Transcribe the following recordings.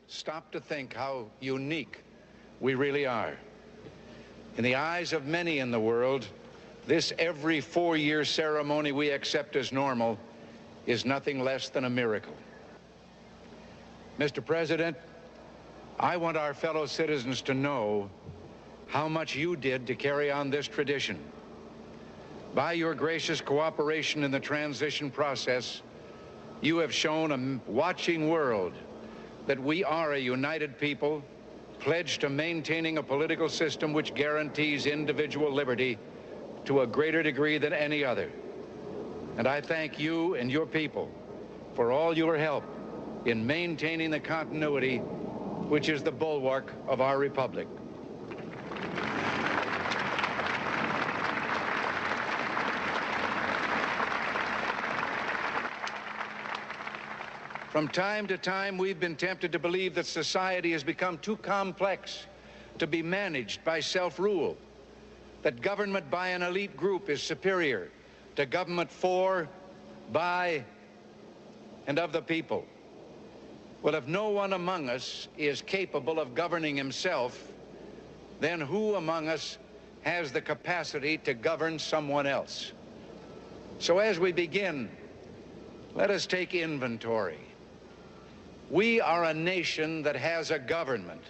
Stop to think how unique we really are. In the eyes of many in the world, this every 4-year ceremony we accept as normal is nothing less than a miracle. Mr. President, I want our fellow citizens to know how much you did to carry on this tradition. By your gracious cooperation in the transition process, you have shown a watching world that we are a united people, pledged to maintaining a political system which guarantees individual liberty to a greater degree than any other. And I thank you and your people for all your help in maintaining the continuity which is the bulwark of our republic. From time to time, we've been tempted to believe that society has become too complex to be managed by self-rule, that government by an elite group is superior to government for, by, and of the people. Well, if no one among us is capable of governing himself, then who among us has the capacity to govern someone else? So as we begin, let us take inventory. We are a nation that has a government,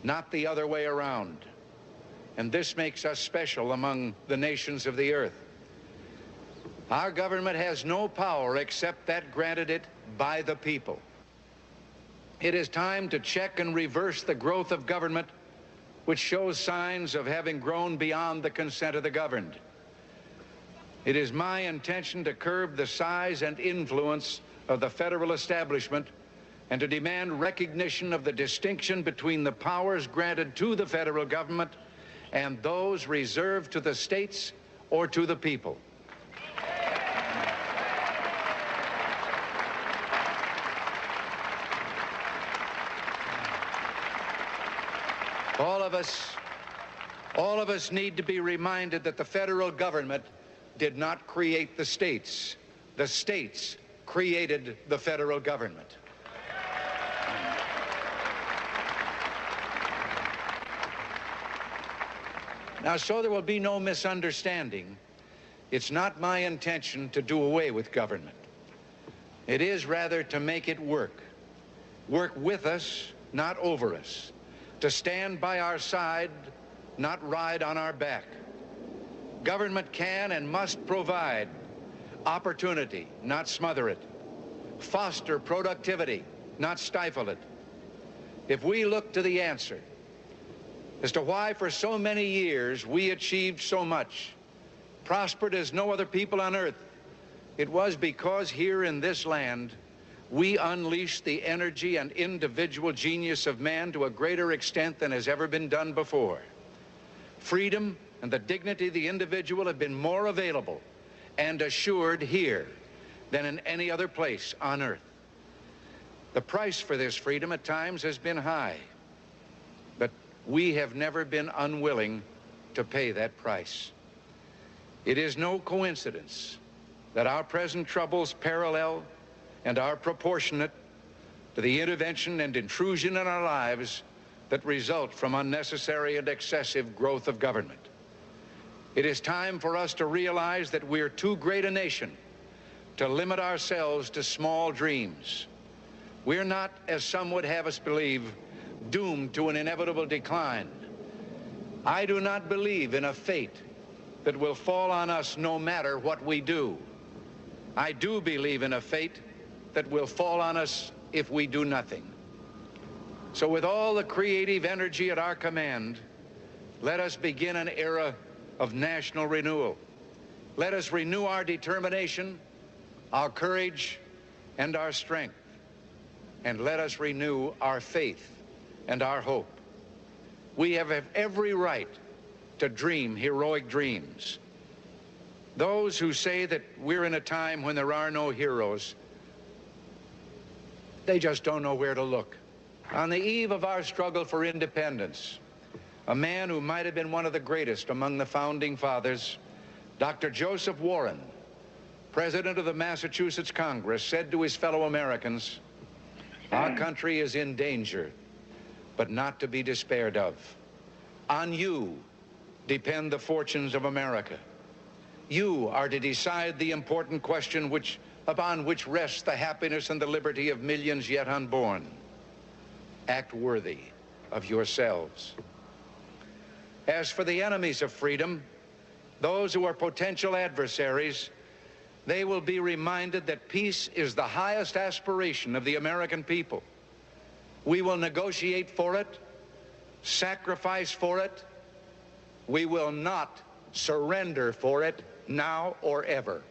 not the other way around. And this makes us special among the nations of the earth. Our government has no power except that granted it by the people. It is time to check and reverse the growth of government, which shows signs of having grown beyond the consent of the governed. It is my intention to curb the size and influence of the federal establishment and to demand recognition of the distinction between the powers granted to the federal government and those reserved to the states or to the people. All of us need to be reminded that the federal government did not create the states. The states created the federal government. Now, so there will be no misunderstanding, it's not my intention to do away with government. It is rather to make it work with us, not over us, to stand by our side, not ride on our back. Government can and must provide opportunity, not smother it, foster productivity, not stifle it. If we look to the answer as to why for so many years we achieved so much, prospered as no other people on earth, it was because here in this land we unleashed the energy and individual genius of man to a greater extent than has ever been done before. Freedom and the dignity of the individual have been more available and assured here than in any other place on earth. The price for this freedom at times has been high, but we have never been unwilling to pay that price. It is no coincidence that our present troubles parallel and are proportionate to the intervention and intrusion in our lives that result from unnecessary and excessive growth of government. It is time for us to realize that we're too great a nation to limit ourselves to small dreams. We're not, as some would have us believe, doomed to an inevitable decline. I do not believe in a fate that will fall on us no matter what we do. I do believe in a fate that will fall on us if we do nothing. So with all the creative energy at our command, let us begin an era of national renewal. Let us renew our determination, our courage, and our strength. And let us renew our faith and our hope. We have every right to dream heroic dreams. Those who say that we're in a time when there are no heroes, they just don't know where to look. On the eve of our struggle for independence, a man who might have been one of the greatest among the founding fathers, Dr. Joseph Warren, president of the Massachusetts Congress, said to his fellow Americans, Our country is in danger, but not to be despaired of. On you depend the fortunes of America. You are to decide the important question upon which rests the happiness and the liberty of millions yet unborn. Act worthy of yourselves. As for the enemies of freedom, those who are potential adversaries, they will be reminded that peace is the highest aspiration of the American people. We will negotiate for it, sacrifice for it. We will not surrender for it now or ever.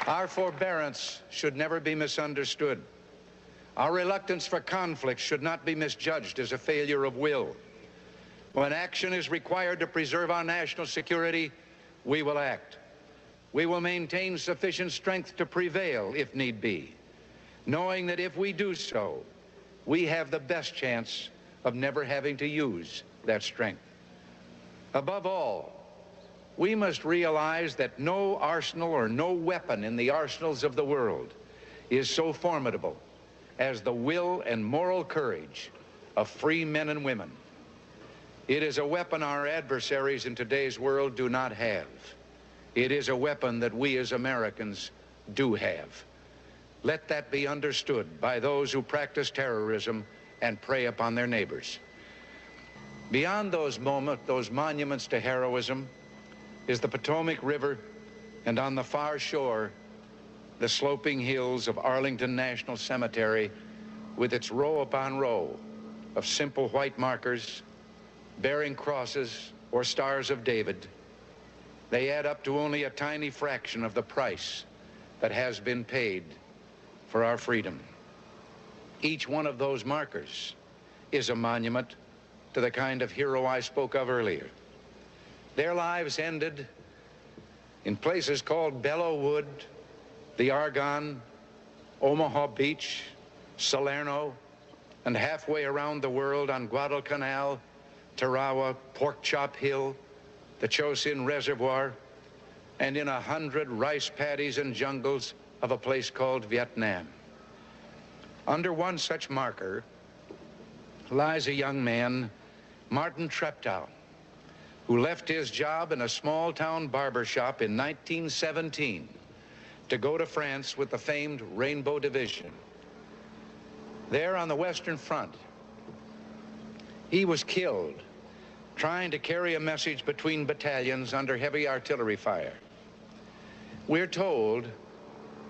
Our forbearance should never be misunderstood. Our reluctance for conflict should not be misjudged as a failure of will. When action is required to preserve our national security, we will act. We will maintain sufficient strength to prevail if need be, knowing that if we do so, we have the best chance of never having to use that strength. Above all, we must realize that no arsenal or no weapon in the arsenals of the world is so formidable as the will and moral courage of free men and women. It is a weapon our adversaries in today's world do not have. It is a weapon that we as Americans do have. Let that be understood by those who practice terrorism and prey upon their neighbors. Beyond those monuments to heroism is the Potomac River, and on the far shore, the sloping hills of Arlington National Cemetery with its row upon row of simple white markers bearing crosses or stars of David. They add up to only a tiny fraction of the price that has been paid for our freedom. Each one of those markers is a monument to the kind of hero I spoke of earlier. Their lives ended in places called Belleau Wood, the Argonne, Omaha Beach, Salerno, and halfway around the world on Guadalcanal, Tarawa, Pork Chop Hill, the Chosin Reservoir, and in 100 rice paddies and jungles of a place called Vietnam. Under one such marker lies a young man, Martin Treptow, who left his job in a small-town barber shop in 1917 to go to France with the famed Rainbow Division. There on the Western Front, he was killed trying to carry a message between battalions under heavy artillery fire. We're told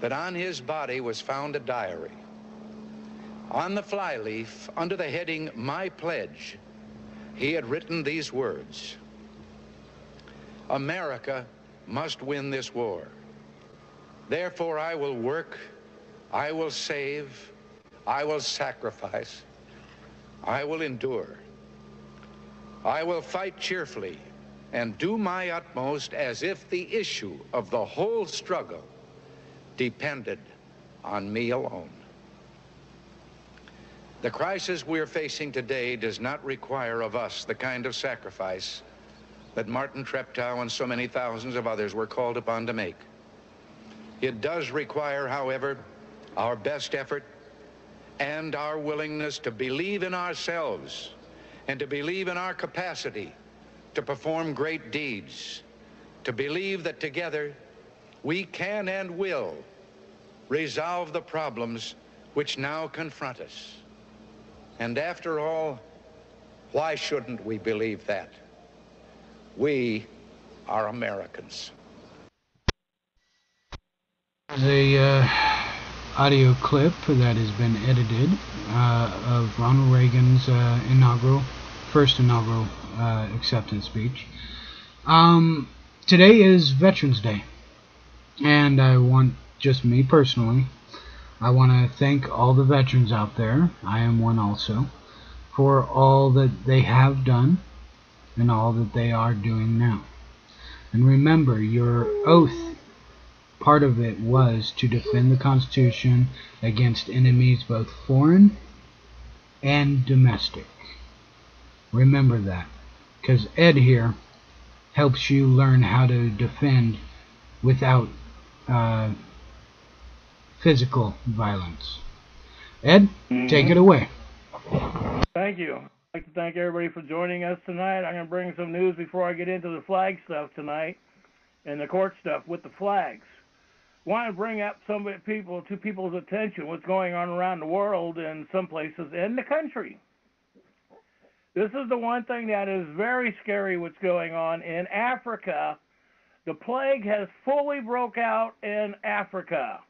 that on his body was found a diary. On the flyleaf, under the heading, "My Pledge," he had written these words: "America must win this war. Therefore, I will work, I will save, I will sacrifice, I will endure. I will fight cheerfully and do my utmost as if the issue of the whole struggle depended on me alone." The crisis we're facing today does not require of us the kind of sacrifice that Martin Treptow and so many thousands of others were called upon to make. It does require, however, our best effort and our willingness to believe in ourselves and to believe in our capacity to perform great deeds, to believe that together we can and will resolve the problems which now confront us. And after all, why shouldn't we believe that? We are Americans. There's a audio clip that has been edited of Ronald Reagan's first inaugural acceptance speech. Today is Veterans Day, and I want, just me personally, I want to thank all the veterans out there, I am one also, for all that they have done and all that they are doing now. And remember, your oath, part of it was to defend the Constitution against enemies both foreign and domestic. Remember that, because Ed here helps you learn how to defend without physical violence. Ed, take it away. Thank you. I'd like to thank everybody for joining us tonight. I'm going to bring some news before I get into the flag stuff tonight and the court stuff with the flags. I want to bring up people's attention what's going on around the world and some places in the country. This is the one thing that is very scary what's going on in Africa. The plague has fully broke out in Africa.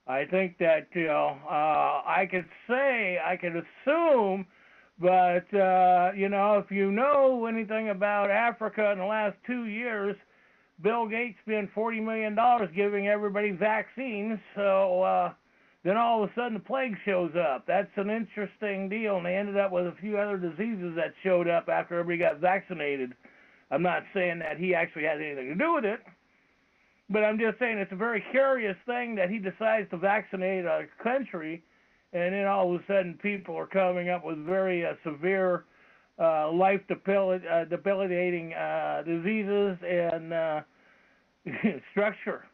I think that, I could assume, but, if you know anything about Africa in the last 2 years, Bill Gates spent $40 million giving everybody vaccines, so then all of a sudden the plague shows up. That's an interesting deal, and they ended up with a few other diseases that showed up after everybody got vaccinated. I'm not saying that he actually has anything to do with it, but I'm just saying it's a very curious thing that he decides to vaccinate a country, and then all of a sudden people are coming up with very severe life-debilitating diseases and structure.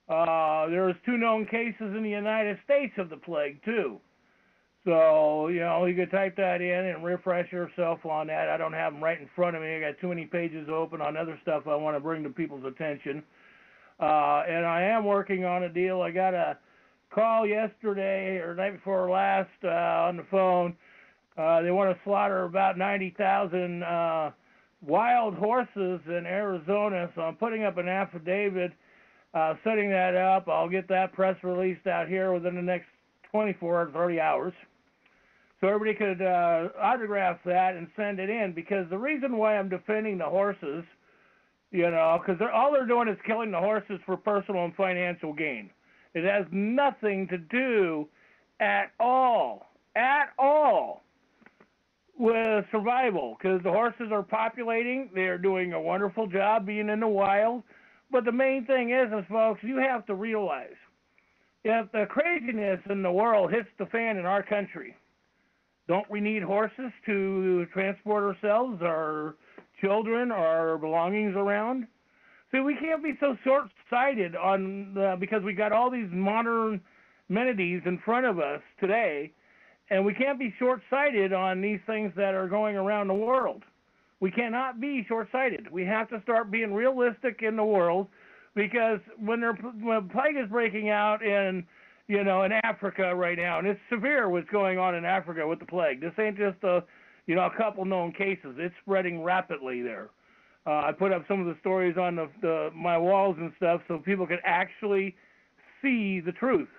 There's 2 known cases in the United States of the plague, too. So, you could type that in and refresh yourself on that. I don't have them right in front of me. I got too many pages open on other stuff I want to bring to people's attention. And I am working on a deal. I got a call yesterday or night before last on the phone. They want to slaughter about 90,000 wild horses in Arizona, so I'm putting up an affidavit, setting that up. I'll get that press released out here within the next 24 or 30 hours. So everybody could autograph that and send it in, because the reason why I'm defending the horses, because all they're doing is killing the horses for personal and financial gain. It has nothing to do at all with survival, because the horses are populating. They're doing a wonderful job being in the wild. But the main thing is, folks, you have to realize, if the craziness in the world hits the fan in our country, don't we need horses to transport ourselves, our children, our belongings around? See, we can't be so short-sighted because we got all these modern amenities in front of us today, and we can't be short-sighted on these things that are going around the world. We cannot be short-sighted. We have to start being realistic in the world, because when plague is breaking out in Africa right now, and it's severe what's going on in Africa with the plague. This ain't just a couple known cases. It's spreading rapidly there. I put up some of the stories on my walls and stuff so people can actually see the truth.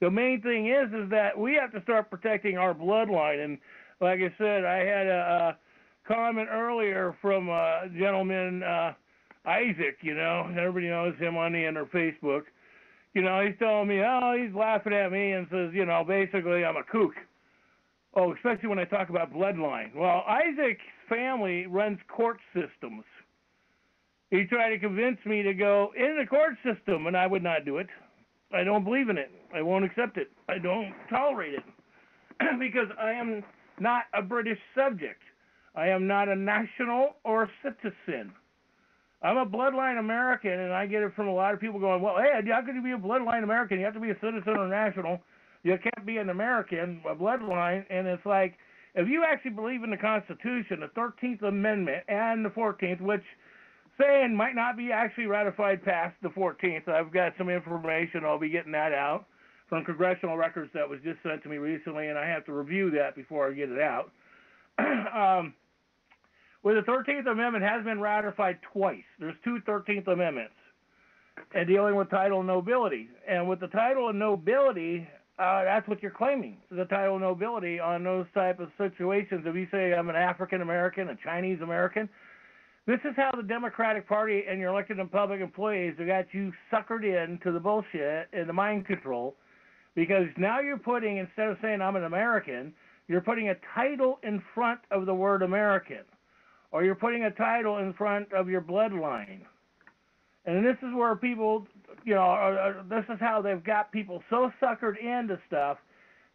The main thing is that we have to start protecting our bloodline. And like I said, I had a comment earlier from a gentleman, Isaac, everybody knows him on the inner Facebook. He's telling me, he's laughing at me and says, basically I'm a kook. Oh, especially when I talk about bloodline. Well, Isaac's family runs court systems. He tried to convince me to go in the court system, and I would not do it. I don't believe in it. I won't accept it. I don't tolerate it. Because I am not a British subject. I am not a national or a citizen. I'm a bloodline American, and I get it from a lot of people going, well, hey, how could you be a bloodline American? You have to be a citizen or national. You can't be an American, a bloodline. And it's like, if you actually believe in the Constitution, the 13th Amendment and the 14th, which saying might not be actually ratified past the 14th. I've got some information. I'll be getting that out from congressional records that was just sent to me recently, and I have to review that before I get it out. Well, the 13th Amendment has been ratified twice. There's 2 13th Amendments and dealing with title and nobility. And with the title and nobility, that's what you're claiming, the title and nobility on those type of situations. If you say I'm an African American, a Chinese American, this is how the Democratic Party and your elected and public employees have got you suckered into the bullshit and the mind control, because now you're putting, instead of saying I'm an American, you're putting a title in front of the word American, or you're putting a title in front of your bloodline. And this is where people, this is how they've got people so suckered into stuff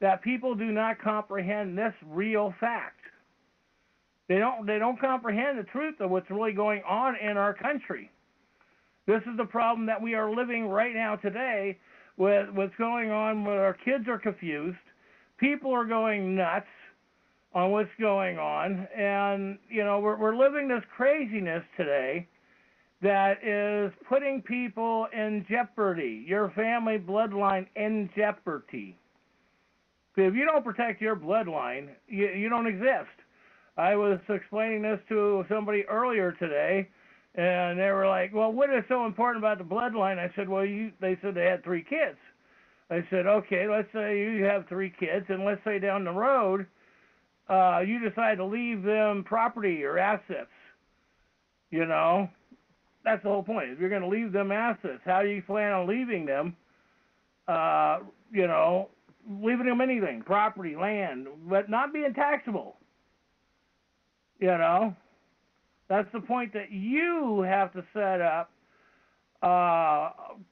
that people do not comprehend this real fact. They don't comprehend the truth of what's really going on in our country. This is the problem that we are living right now today, with what's going on. Where our kids are confused, people are going nuts on what's going on, and we're living this craziness today that is putting people in jeopardy, your family bloodline in jeopardy. If you don't protect your bloodline, you don't exist. I was explaining this to somebody earlier today, and they were like, well, what is so important about the bloodline? I said, well, they said they had 3 kids. I said, okay, let's say you have 3 kids, and let's say down the road, you decide to leave them property or assets. That's the whole point. If you're going to leave them assets, how do you plan on leaving them? Leaving them anything, property, land, but not being taxable. That's the point that you have to set up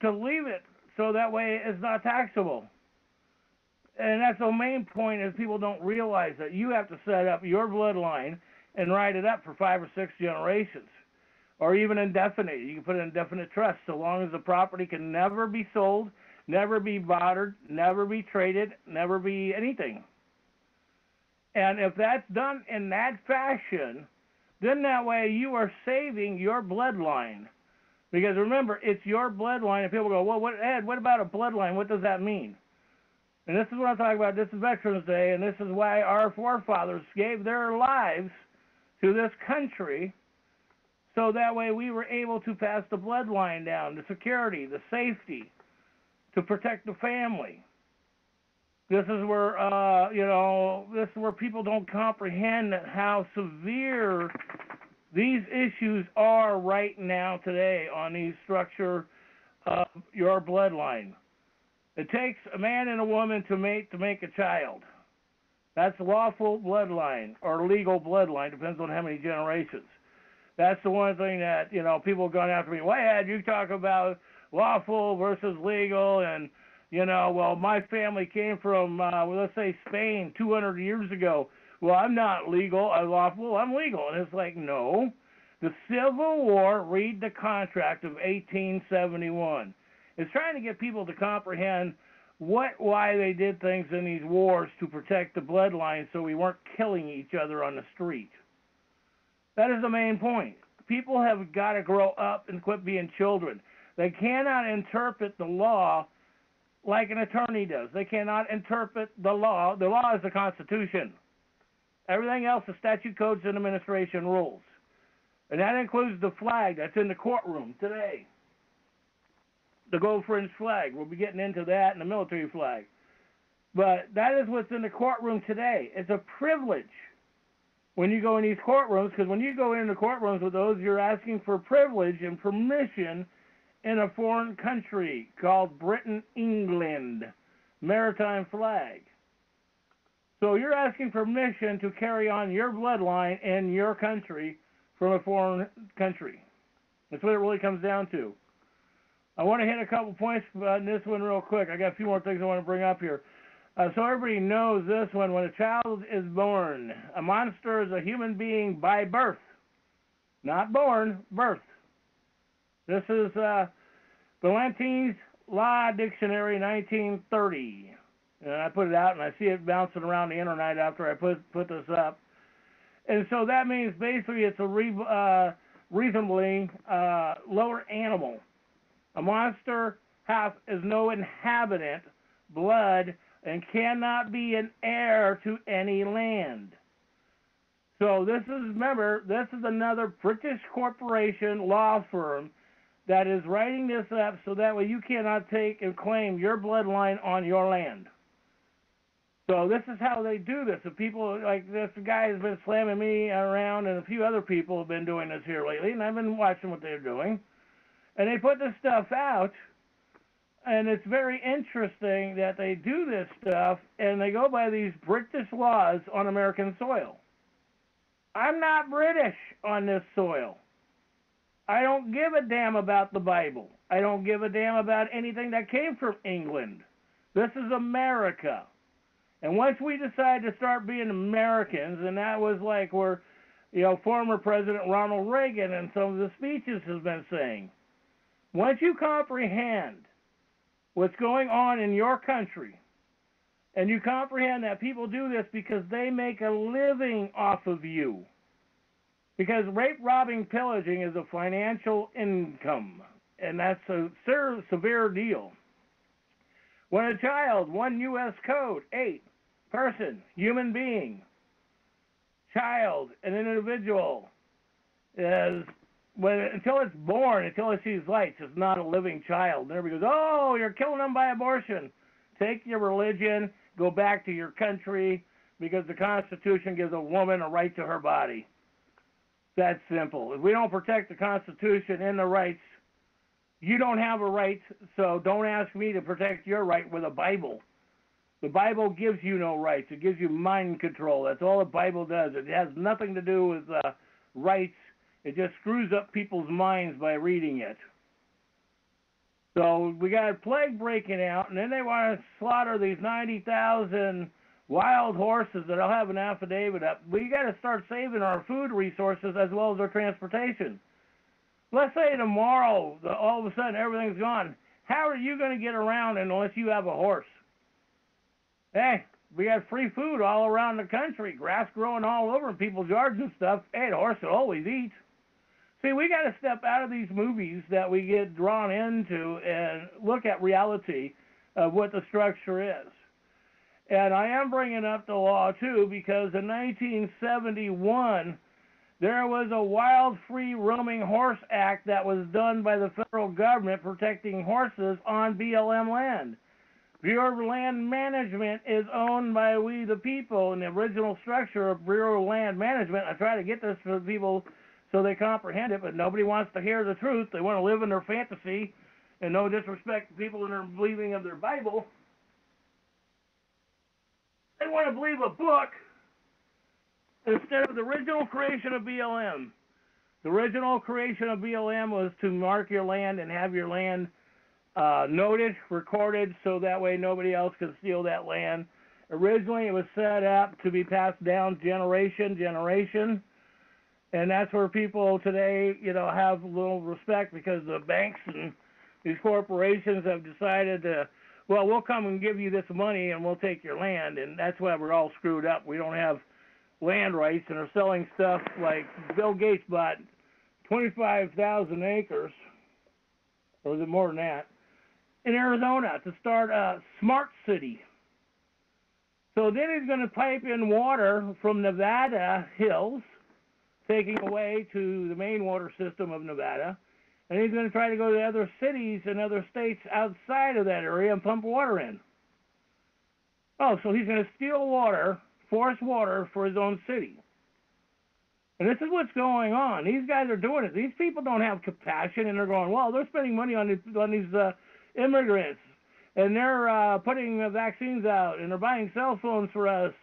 to leave it so that way it's not taxable. And that's the main point, is people don't realize that you have to set up your bloodline and write it up for 5 or 6 generations. Or even indefinite. You can put an indefinite trust, so long as the property can never be sold, never be bartered, never be traded, never be anything. And if that's done in that fashion, then that way you are saving your bloodline. Because remember, it's your bloodline, and people go, well, Ed, what about a bloodline? What does that mean? And this is what I'm talking about. This is Veterans Day, and this is why our forefathers gave their lives to this country, so that way we were able to pass the bloodline down, the security, the safety, to protect the family. This is where, this is where people don't comprehend how severe these issues are right now today on the structure of your bloodline. It takes a man and a woman to make a child. That's lawful bloodline or legal bloodline, depends on how many generations. That's the one thing that, people have gone after me. Why, Ed, you talk about lawful versus legal, and, well, my family came from, let's say, Spain 200 years ago. Well, I'm not legal, I'm lawful, I'm legal. And it's like, no. The Civil War, read the contract of 1871. It's trying to get people to comprehend why they did things in these wars to protect the bloodline so we weren't killing each other on the street. That is the main point. People have got to grow up and quit being children. They cannot interpret the law like an attorney does. They cannot interpret the law. The law is the Constitution. Everything else is statute, codes, and administration rules. And that includes the flag that's in the courtroom today. The gold fringe flag. We'll be getting into that, and the military flag. But that is what's in the courtroom today. It's a privilege when you go in these courtrooms, because when you go into courtrooms with those, you're asking for privilege and permission in a foreign country called Britain, England, maritime flag. So you're asking permission to carry on your bloodline in your country from a foreign country. That's what it really comes down to. I want to hit a couple points on this one real quick. I got a few more things I want to bring up here. So everybody knows this one. When a child is born, a monster is a human being by birth. Not born, birth. This is Valentin's Law Dictionary, 1930. And I put it out, and I see it bouncing around the internet after I put this up. And so that means basically it's a reasonably lower animal. A monster is no inhabitant, blood, and cannot be an heir to any land. So this is another British corporation law firm that is writing this up so that way you cannot take and claim your bloodline on your land. So this is how they do this. The people like this guy has been slamming me around, and a few other people have been doing this here lately, and I've been watching what they're doing. And they put this stuff out, and it's very interesting that they do this stuff, and they go by these British laws on American soil. I'm not British on this soil. I don't give a damn about the Bible. I don't give a damn about anything that came from England. This is America. And once we decide to start being Americans, and that was like where, former President Ronald Reagan and some of the speeches has been saying, once you comprehend what's going on in your country, and you comprehend that people do this because they make a living off of you. Because rape, robbing, pillaging is a financial income, and that's a severe deal. When a child, 1 U.S. Code, 8, person, human being, child, an individual, until it's born, until it sees lights, it's not a living child. And everybody goes, oh, you're killing them by abortion. Take your religion, go back to your country, because the Constitution gives a woman a right to her body. That's simple. If we don't protect the Constitution and the rights, you don't have a right, so don't ask me to protect your right with a Bible. The Bible gives you no rights. It gives you mind control. That's all the Bible does. It has nothing to do with rights. It just screws up people's minds by reading it. So we got a plague breaking out, and then they want to slaughter these 90,000 wild horses that'll have an affidavit up. We got to start saving our food resources as well as our transportation. Let's say tomorrow, all of a sudden, everything's gone. How are you going to get around unless you have a horse? Hey, we got free food all around the country, grass growing all over in people's yards and stuff. Hey, the horse will always eat. See, we got to step out of these movies that we get drawn into and look at reality of what the structure is. And I am bringing up the law, too, because in 1971, there was a Wild Free Roaming Horse Act that was done by the federal government protecting horses on BLM land. Bureau of Land Management is owned by we the people, and the original structure of Bureau of Land Management, I try to get this for people so they comprehend it, but nobody wants to hear the truth. They want to live in their fantasy, and no disrespect to people in their believing of their Bible. They want to believe a book instead of the original creation of BLM. The original creation of BLM was to mark your land and have your land noted, recorded, so that way nobody else could steal that land. Originally, it was set up to be passed down generation, and that's where people today, have a little respect because the banks and these corporations have decided to, well, we'll come and give you this money and we'll take your land, and that's why we're all screwed up. We don't have land rights and are selling stuff like Bill Gates bought 25,000 acres, or was it more than that, in Arizona to start a smart city. So then he's going to pipe in water from Nevada hills, taking away to the main water system of Nevada, and he's going to try to go to other cities and other states outside of that area and pump water in. Oh, so he's going to steal water, force water for his own city. And this is what's going on. These guys are doing it. These people don't have compassion, and they're going, well, they're spending money on these immigrants, and they're putting vaccines out, and they're buying cell phones for us.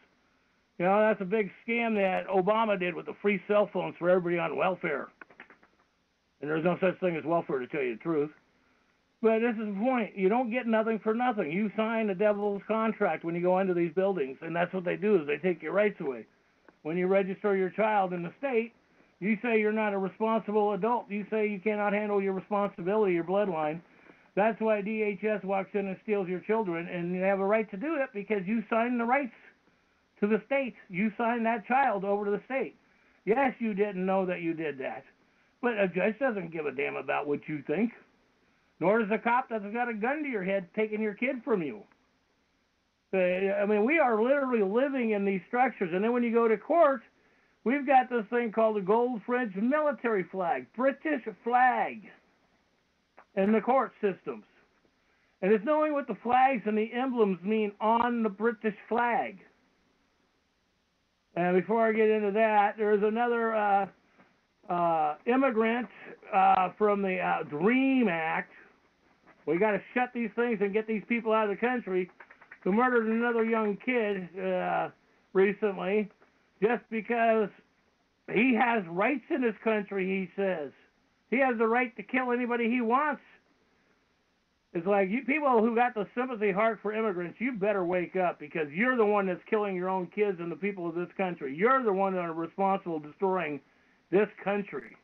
That's a big scam that Obama did with the free cell phones for everybody on welfare. And there's no such thing as welfare, to tell you the truth. But this is the point. You don't get nothing for nothing. You sign the devil's contract when you go into these buildings, and that's what they do, is they take your rights away. When you register your child in the state, you say you're not a responsible adult. You say you cannot handle your responsibility, your bloodline. That's why DHS walks in and steals your children, and you have a right to do it because you signed the rights to the state. You signed that child over to the state. Yes, you didn't know that you did that, but a judge doesn't give a damn about what you think, nor does a cop that's got a gun to your head taking your kid from you. I mean, we are literally living in these structures, and then when you go to court, we've got this thing called the gold fringe military flag, British flag, in the court systems. And it's knowing what the flags and the emblems mean on the British flag. And before I get into that, there's another immigrant from the DREAM Act. We got to shut these things and get these people out of the country, who murdered another young kid recently just because he has rights in this country, he says. He has the right to kill anybody he wants. It's like, you people who got the sympathy heart for immigrants, you better wake up, because you're the one that's killing your own kids and the people of this country. You're the one that are responsible for destroying this country.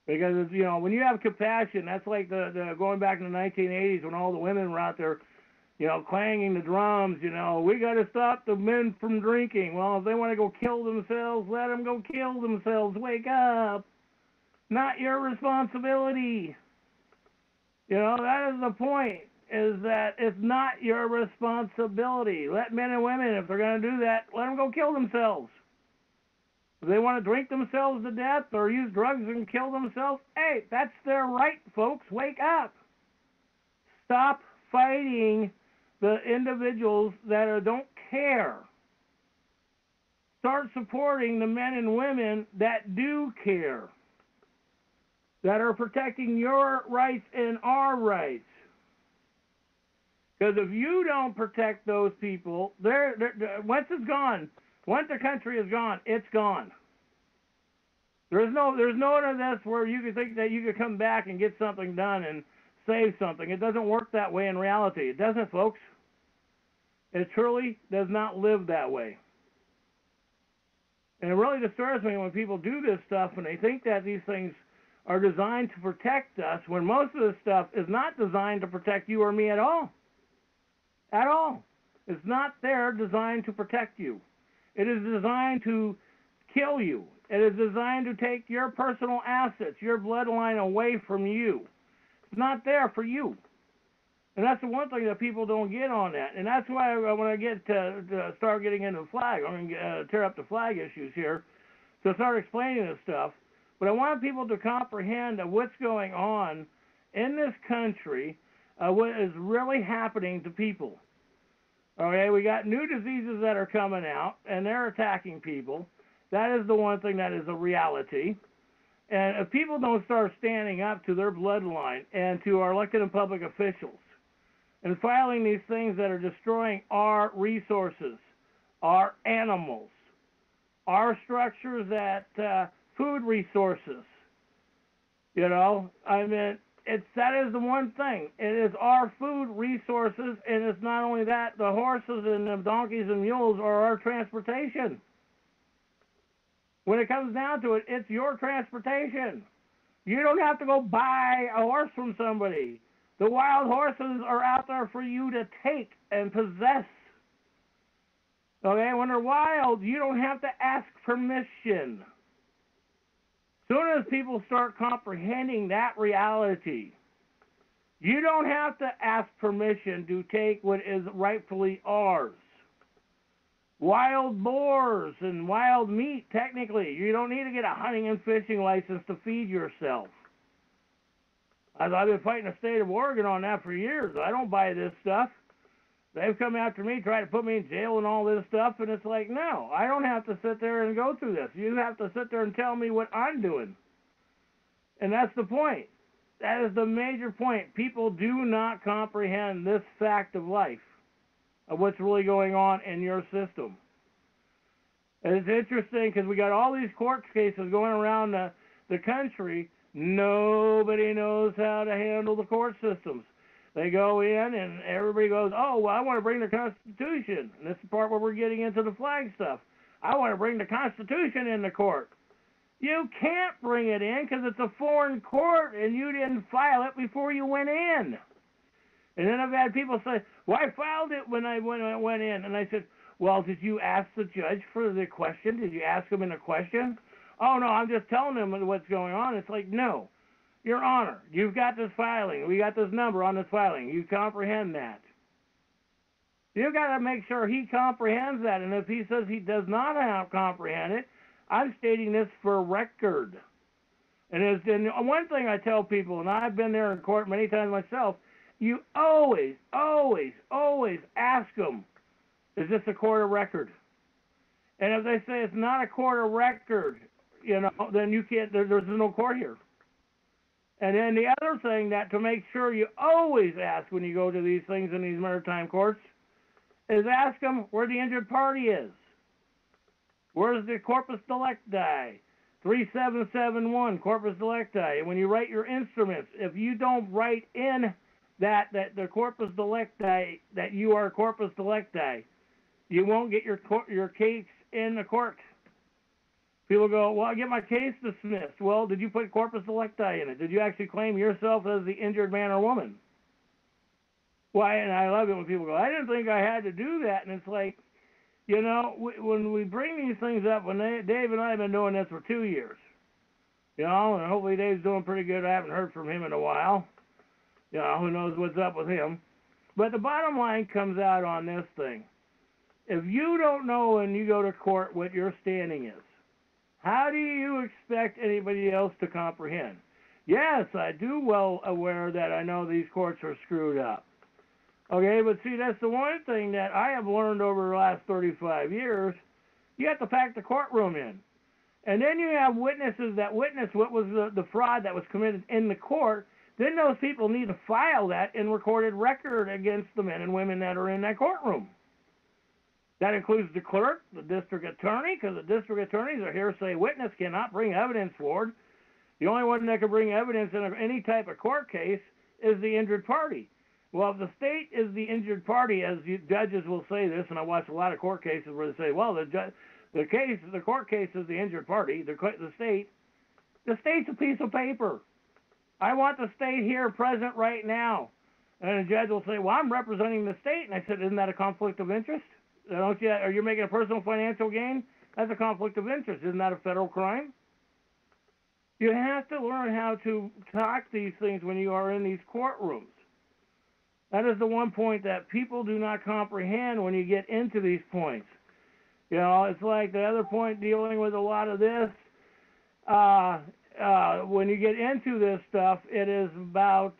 Because, you know, when you have compassion, that's like the going back in the 1980s when all the women were out there, you know, clanging the drums, you know, we got to stop the men from drinking. Well, if they want to go kill themselves, let them go kill themselves. Wake up. Not your responsibility. You know, that is the point, is that it's not your responsibility. Let men and women, if they're going to do that, let them go kill themselves. If they want to drink themselves to death or use drugs and kill themselves, hey, that's their right, folks. Wake up. Stop fighting the individuals that don't care. Start supporting the men and women that do care, that are protecting your rights and our rights. Because if you don't protect those people, once it's gone, once the country is gone, it's gone. There's no one of this where you can think that you could come back and get something done and save something. It doesn't work that way in reality. It doesn't, folks. It truly does not live that way. And it really disturbs me when people do this stuff and they think that these things are designed to protect us, when most of this stuff is not designed to protect you or me at all. At all. It's not there designed to protect you. It is designed to kill you. It is designed to take your personal assets, your bloodline away from you. It's not there for you. And that's the one thing that people don't get on that. And that's why when I get to start getting into the flag, I'm going to tear up the flag issues here, to start explaining this stuff. But I want people to comprehend what's going on in this country, what is really happening to people. Okay, we got new diseases that are coming out, and they're attacking people. That is the one thing that is a reality. And if people don't start standing up to their bloodline and to our elected and public officials and filing these things that are destroying our resources, our animals, our structures, that food resources, you know, I mean, that is the one thing. It is our food resources, and it's not only that, the horses and the donkeys and mules are our transportation. When it comes down to it, it's your transportation. You don't have to go buy a horse from somebody. The wild horses are out there for you to take and possess. Okay, when they're wild, you don't have to ask permission. As soon as people start comprehending that reality, you don't have to ask permission to take what is rightfully ours. Wild boars and wild meat, technically, you don't need to get a hunting and fishing license to feed yourself. I've been fighting the state of Oregon on that for years. I don't buy this stuff. They've come after me, try to put me in jail and all this stuff, and it's like, no, I don't have to sit there and go through this. You have to sit there and tell me what I'm doing. And that's the point. That is the major point. People do not comprehend this fact of life, of what's really going on in your system. And it's interesting because we got all these court cases going around the country. Nobody knows how to handle the court systems. They go in and everybody goes, oh, well, I want to bring the Constitution. And this is the part where we're getting into the flag stuff. I want to bring the Constitution into court. You can't bring it in because it's a foreign court and you didn't file it before you went in. And then I've had people say, well, I filed it when I went in. And I said, well, did you ask the judge for the question? Did you ask him in a question? Oh, no, I'm just telling him what's going on. It's like, no, Your Honor, you've got this filing. We got this number on this filing. You comprehend that. You've got to make sure he comprehends that. And if he says he does not comprehend it, I'm stating this for record. And one thing I tell people, and I've been there in court many times myself, you always, always, always ask them, is this a court of record? And if they say it's not a court of record, then you can't, there's no court here. And then the other thing that to make sure you always ask when you go to these things in these maritime courts is ask them where the injured party is. Where's the corpus delicti? 3771, corpus delicti. And when you write your instruments, if you don't write in that the corpus delicti, that you are corpus delicti, you won't get your case in the court. People go, well, I get my case dismissed. Well, did you put corpus electi in it? Did you actually claim yourself as the injured man or woman? Why? And I love it when people go, I didn't think I had to do that. And it's like, you know, when we bring these things up, when Dave and I have been doing this for 2 years, you know, and hopefully Dave's doing pretty good. I haven't heard from him in a while. You know, who knows what's up with him. But the bottom line comes out on this thing. If you don't know when you go to court what your standing is, how do you expect anybody else to comprehend? Yes, I do well aware that I know these courts are screwed up. Okay, but see, that's the one thing that I have learned over the last 35 years. You have to pack the courtroom in. And then you have witnesses that witness what was the fraud that was committed in the court. Then those people need to file that in recorded record against the men and women that are in that courtroom. That includes the clerk, the district attorney, because the district attorneys are hearsay witness, cannot bring evidence forward. The only one that can bring evidence in any type of court case is the injured party. Well, if the state is the injured party, as judges will say this, and I watch a lot of court cases where they say, well, the court case is the injured party, the state's a piece of paper. I want the state here present right now. And the judge will say, well, I'm representing the state. And I said, isn't that a conflict of interest? Are you making a personal financial gain? That's a conflict of interest. Isn't that a federal crime? You have to learn how to talk these things when you are in these courtrooms. That is the one point that people do not comprehend when you get into these points. You know, it's like the other point dealing with a lot of this. When you get into this stuff, it is about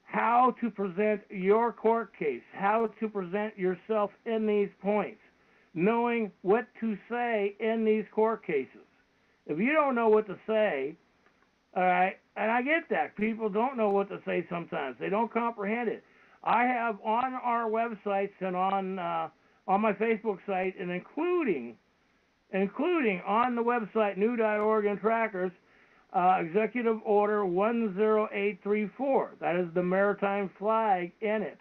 how to present your court case, how to present yourself in these points, knowing what to say in these court cases. If you don't know what to say, all right, and I get that. People don't know what to say sometimes. They don't comprehend it. I have on our websites and on my Facebook site, and including on the website new.org and trackers, Executive Order 10834. That is the maritime flag in it.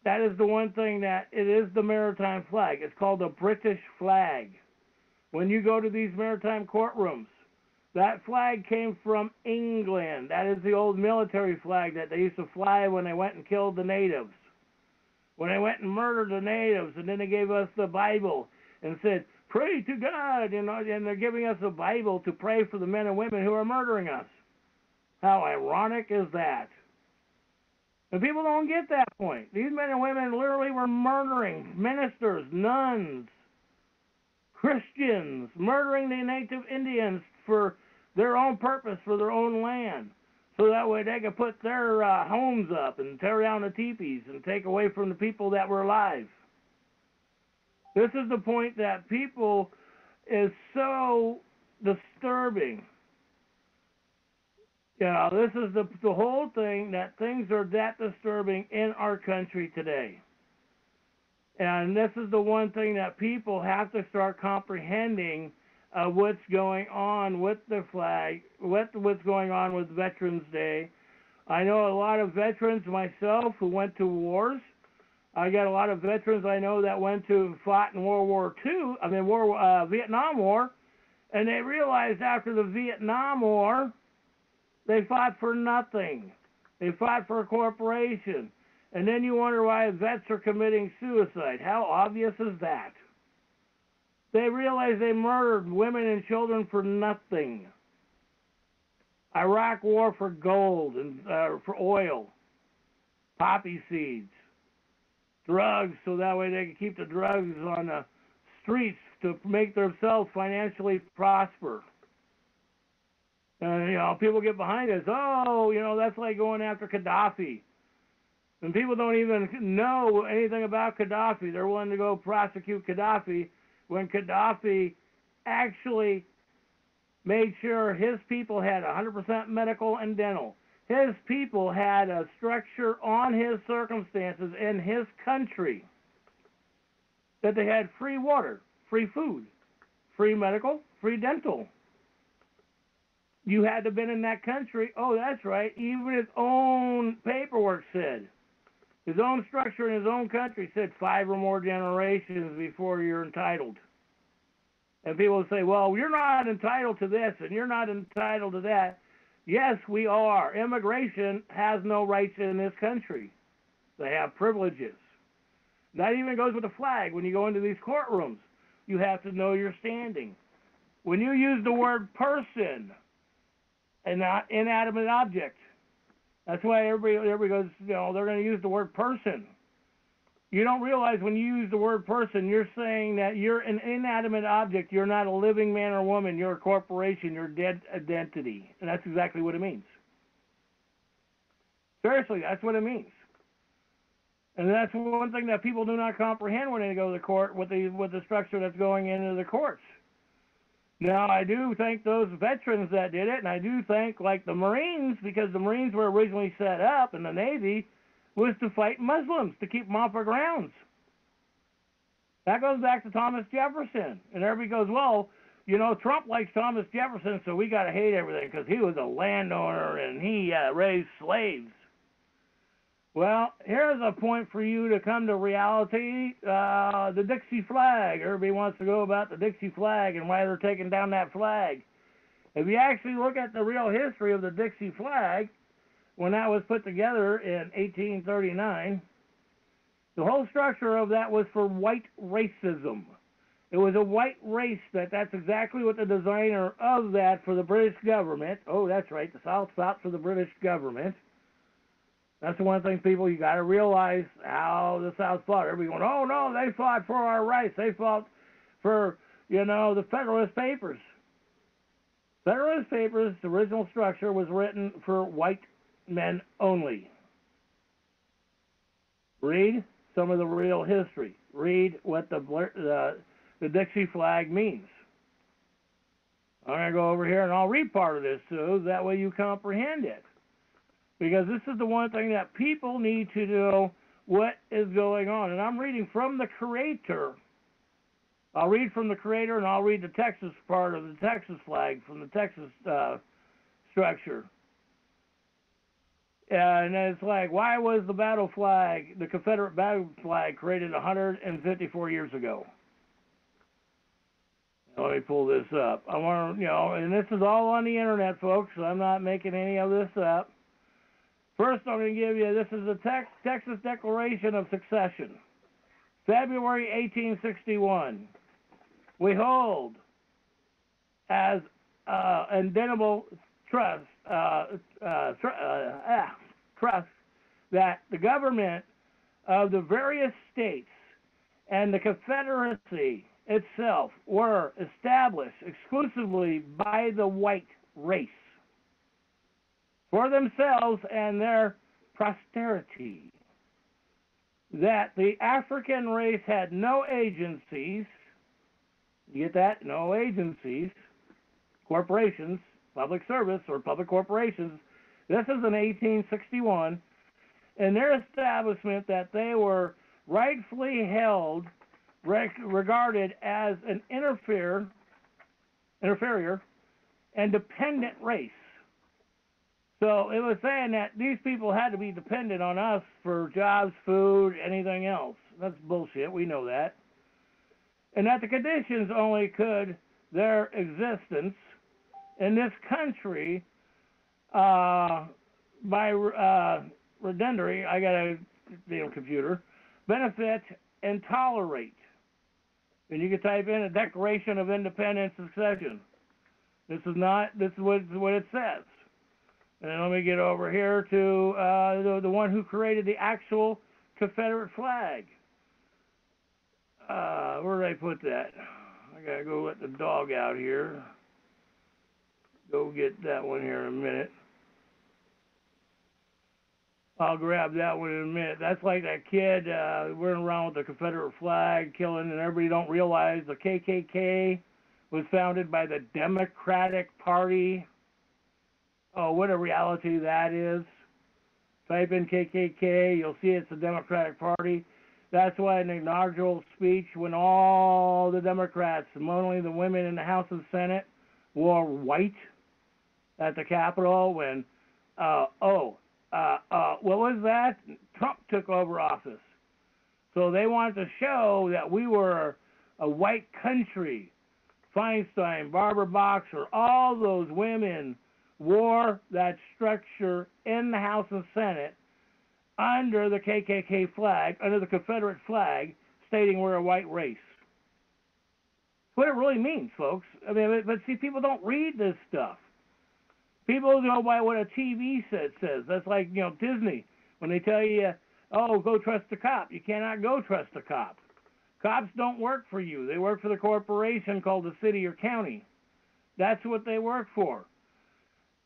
That is the one thing that it is the maritime flag. It's called the British flag. When you go to these maritime courtrooms, that flag came from England. That is the old military flag that they used to fly when they went and killed the natives. When they went and murdered the natives, and then they gave us the Bible and said, pray to God, you know, and they're giving us a Bible to pray for the men and women who are murdering us. How ironic is that? And people don't get that point. These men and women literally were murdering ministers, nuns, Christians, murdering the native Indians for their own purpose, for their own land, so that way they could put their homes up and tear down the teepees and take away from the people that were alive. This is the point that people is so disturbing. You know, this is the whole thing, that things are that disturbing in our country today. And this is the one thing that people have to start comprehending what's going on with the flag, what's going on with Veterans Day. I know a lot of veterans myself who went to wars. I got a lot of veterans I know that fought in World War II, Vietnam War, and they realized after the Vietnam War, they fought for nothing. They fought for a corporation. And then you wonder why vets are committing suicide. How obvious is that? They realized they murdered women and children for nothing. Iraq War for gold and for oil, poppy seeds, drugs, so that way they can keep the drugs on the streets to make themselves financially prosper. And, you know, people get behind us. Oh, you know, that's like going after Gaddafi. And people don't even know anything about Gaddafi. They're willing to go prosecute Gaddafi when Gaddafi actually made sure his people had 100% medical and dental. His people had a structure on his circumstances in his country that they had free water, free food, free medical, free dental. You had to have been in that country. Oh, that's right. Even his own paperwork said, his own structure in his own country said 5 or more generations before you're entitled. And people will say, well, you're not entitled to this and you're not entitled to that. Yes, we are. Immigration has no rights in this country. They have privileges. That even goes with the flag. When you go into these courtrooms, you have to know your standing. When you use the word person and not inanimate object, that's why everybody goes, they're going to use the word person. You don't realize when you use the word person, you're saying that you're an inanimate object. You're not a living man or woman. You're a corporation. You're a dead identity. And that's exactly what it means. Seriously, that's what it means. And that's one thing that people do not comprehend when they go to the court with the structure that's going into the courts. Now, I do thank those veterans that did it, and I do thank, like, the Marines, because the Marines were originally set up, and the Navy was to fight Muslims, to keep them off our grounds. That goes back to Thomas Jefferson. And everybody goes, well, Trump likes Thomas Jefferson, so we got to hate everything because he was a landowner and he raised slaves. Well, here's a point for you to come to reality. The Dixie flag. Everybody wants to go about the Dixie flag and why they're taking down that flag. If you actually look at the real history of the Dixie flag, when that was put together in 1839, the whole structure of that was for white racism. It was a white race that's exactly what the designer of that for the British government. Oh, that's right, the South fought for the British government. That's the one thing, people, you got to realize how the South fought. Everybody going, oh, no, they fought for our rights. They fought for, the Federalist Papers. Federalist Papers, the original structure, was written for white men only. Read some of the real history. Read what the Dixie flag means. I'm going to go over here and I'll read part of this too. That way you comprehend it. Because this is the one thing that people need to know what is going on. And I'm reading from the Creator. I'll read from the Creator and I'll read the Texas part of the Texas flag from the Texas structure. And it's like, why was the battle flag, the Confederate battle flag, created 154 years ago? Let me pull this up. I want to, and this is all on the internet, folks, so I'm not making any of this up. First, I'm going to give you, this is the Texas Declaration of Succession, February 1861. We hold as indelible trust that the government of the various states and the Confederacy itself were established exclusively by the white race for themselves and their posterity, that the African race had no agencies. You get that? No agencies, corporations, public service or public corporations. This is in 1861, and their establishment that they were rightfully held, regarded as an inferior and dependent race. So it was saying that these people had to be dependent on us for jobs, food, anything else. That's bullshit. We know that. And that the conditions only could their existence in this country by redundancy, I got a damn computer, benefit and tolerate. And you can type in a Declaration of Independence and Succession. This is what it says. And let me get over here to the one who created the actual Confederate flag. Where did I put that? I gotta go let the dog out here. Go get that one here in a minute. I'll grab that one in a minute. That's like that kid running around with the Confederate flag, killing, and everybody don't realize the KKK was founded by the Democratic Party. Oh, what a reality that is. Type in KKK, you'll see it's the Democratic Party. That's why in the inaugural speech, when all the Democrats, only the women in the House and Senate, wore white at the Capitol, when, what was that? Trump took over office. So they wanted to show that we were a white country Feinstein, Barbara Boxer, all those women wore that structure in the House and Senate under the KKK flag, under the Confederate flag, stating we're a white race. What it really means, folks. I mean, but see, people don't read this stuff. People go by what a TV set says. That's like, Disney. When they tell you, oh, go trust a cop. You cannot go trust a cop. Cops don't work for you. They work for the corporation called the city or county. That's what they work for.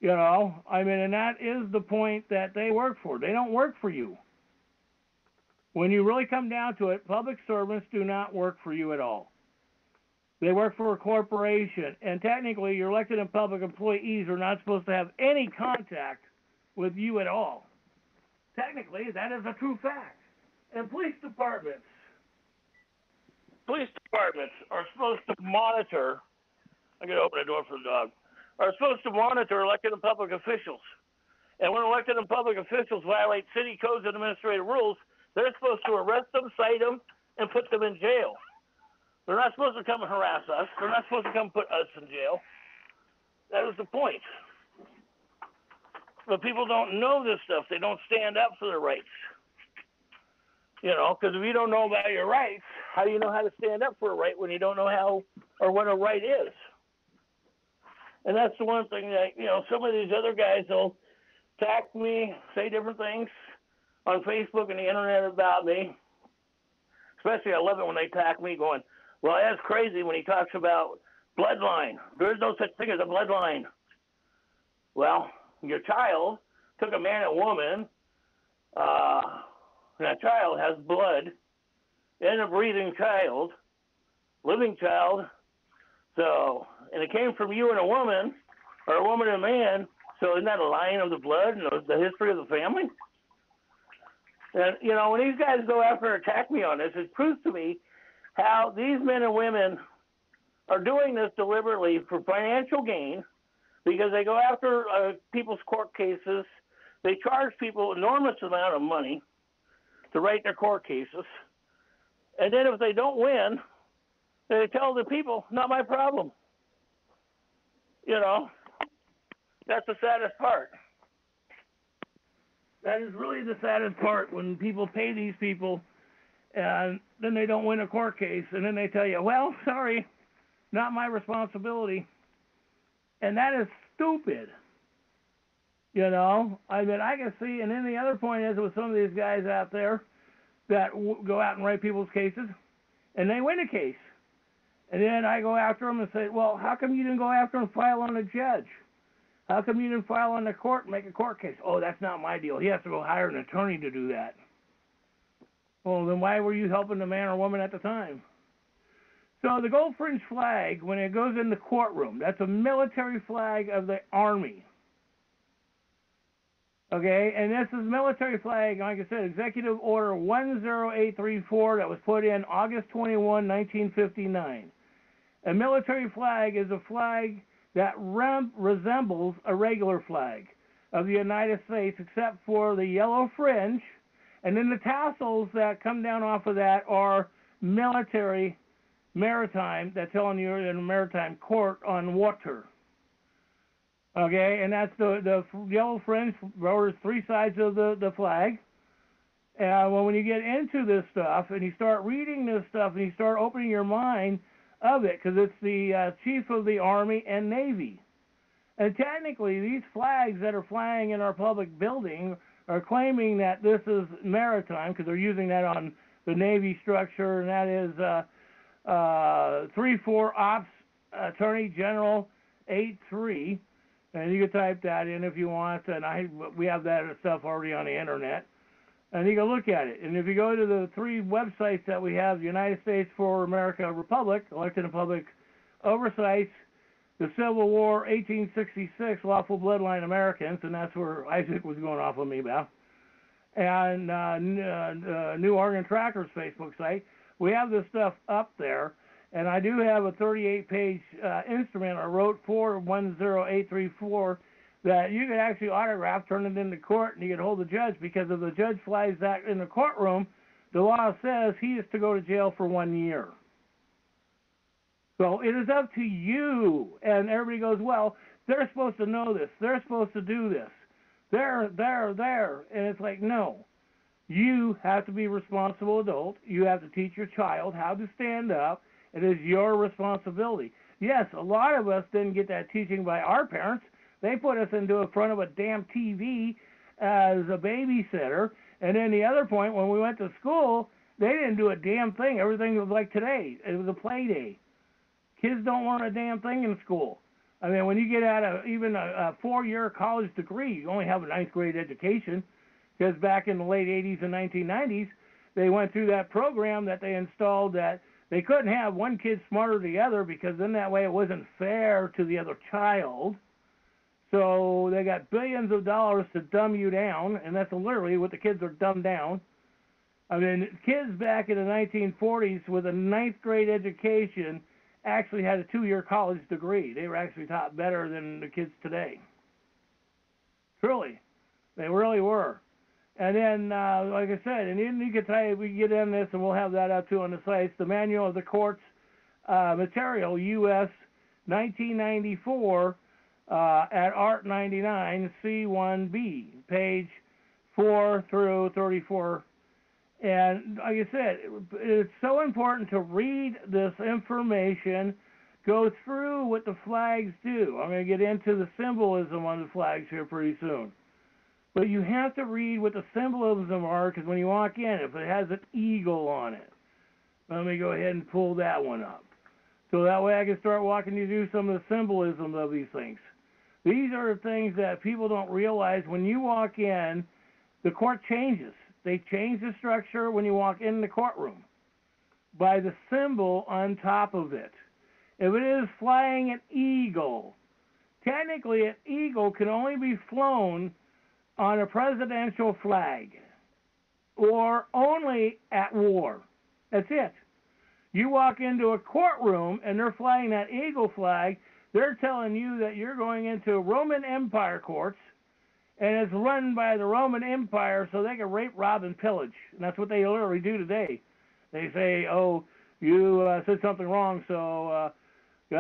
And that is the point that they work for. They don't work for you. When you really come down to it, public servants do not work for you at all. They work for a corporation, and technically your elected and public employees are not supposed to have any contact with you at all. Technically, that is a true fact. And police departments are supposed to monitor, I'm going to open the door for the dog, are supposed to monitor elected and public officials. And when elected and public officials violate city codes and administrative rules, they're supposed to arrest them, cite them, and put them in jail. They're not supposed to come and harass us. They're not supposed to come put us in jail. That is the point. But people don't know this stuff. They don't stand up for their rights. Because if you don't know about your rights, how do you know how to stand up for a right when you don't know how or what a right is? And that's the one thing that, some of these other guys will attack me, say different things on Facebook and the internet about me. Especially I love it when they attack me going, well, that's crazy when he talks about bloodline. There is no such thing as a bloodline. Well, your child took a man and woman, and that child has blood, and a breathing child, living child. So, and it came from you and a woman, or a woman and a man. So isn't that a line of the blood and the history of the family? And, when these guys go after and attack me on this, it proves to me how these men and women are doing this deliberately for financial gain, because they go after people's court cases. They charge people enormous amount of money to write their court cases. And then if they don't win, they tell the people, not my problem. That's the saddest part. That is really the saddest part, when people pay these people and then they don't win a court case, and then they tell you, well, sorry, not my responsibility. And that is stupid. I can see, and then the other point is with some of these guys out there that go out and write people's cases, and they win a case. And then I go after them and say, well, how come you didn't go after and file on a judge? How come you didn't file on the court and make a court case? Oh, that's not my deal. He has to go hire an attorney to do that. Well, then why were you helping the man or woman at the time? So the gold fringe flag, when it goes in the courtroom, that's a military flag of the Army. Okay, and this is military flag, like I said, Executive Order 10834 that was put in August 21, 1959. A military flag is a flag that resembles a regular flag of the United States, except for the yellow fringe, and then the tassels that come down off of that are military, maritime, that's telling you in a maritime court on water. Okay, and that's the yellow fringe covers three sides of the flag. Well, when you get into this stuff and you start reading this stuff and you start opening your mind of it, because it's the Chief of the Army and Navy. And technically, these flags that are flying in our public building are claiming that this is maritime, because they're using that on the Navy structure, and that is 34 Ops Attorney General 83. And you can type that in if you want, and we have that stuff already on the internet. And you can look at it. And if you go to the three websites that we have, the United States for America Republic, Elected and Public Oversights, the Civil War 1866, Lawful Bloodline Americans, and that's where Isaac was going off on me about, and New Oregon Trackers Facebook site. We have this stuff up there, and I do have a 38-page instrument I wrote for 10834 that you could actually autograph, turn it into court, and you could hold the judge, because if the judge flies that in the courtroom, the law says he is to go to jail for 1 year. So it is up to you. And everybody goes, well, they're supposed to know this. They're supposed to do this. They're. And it's like, no. You have to be a responsible adult. You have to teach your child how to stand up. It is your responsibility. Yes, a lot of us didn't get that teaching by our parents. They put us into the front of a damn TV as a babysitter. And then the other point, when we went to school, they didn't do a damn thing. Everything was like today. It was a play day. Kids don't learn a damn thing in school. I mean, when you get out of even a 4-year college degree, you only have a 9th grade education, because back in the late 80s and 1990s, they went through that program that they installed that they couldn't have one kid smarter than the other, because then that way it wasn't fair to the other child. So they got billions of dollars to dumb you down, and that's literally what the kids are dumbed down. I mean, kids back in the 1940s with a 9th grade education actually had a 2-year college degree. They were actually taught better than the kids today. Truly. They really were. And then, like I said, and you can tell you, we get in this, and we'll have that up too on the sites, the Manual of the Courts Material, U.S. 1994, at Art 99, C1B, page 4 through 34. And like I said, it's so important to read this information, go through what the flags do. I'm going to get into the symbolism on the flags here pretty soon. But you have to read what the symbolism are, because when you walk in, if it has an eagle on it, let me go ahead and pull that one up. So that way I can start walking you through some of the symbolism of these things. These are the things that people don't realize. When you walk in, the court changes. They change the structure when you walk in the courtroom by the symbol on top of it. If it is flying an eagle, technically an eagle can only be flown on a presidential flag or only at war. That's it. You walk into a courtroom and they're flying that eagle flag, they're telling you that you're going into Roman Empire courts, and it's run by the Roman Empire so they can rape, rob, and pillage. And that's what they literally do today. They say, oh, you said something wrong, so I'm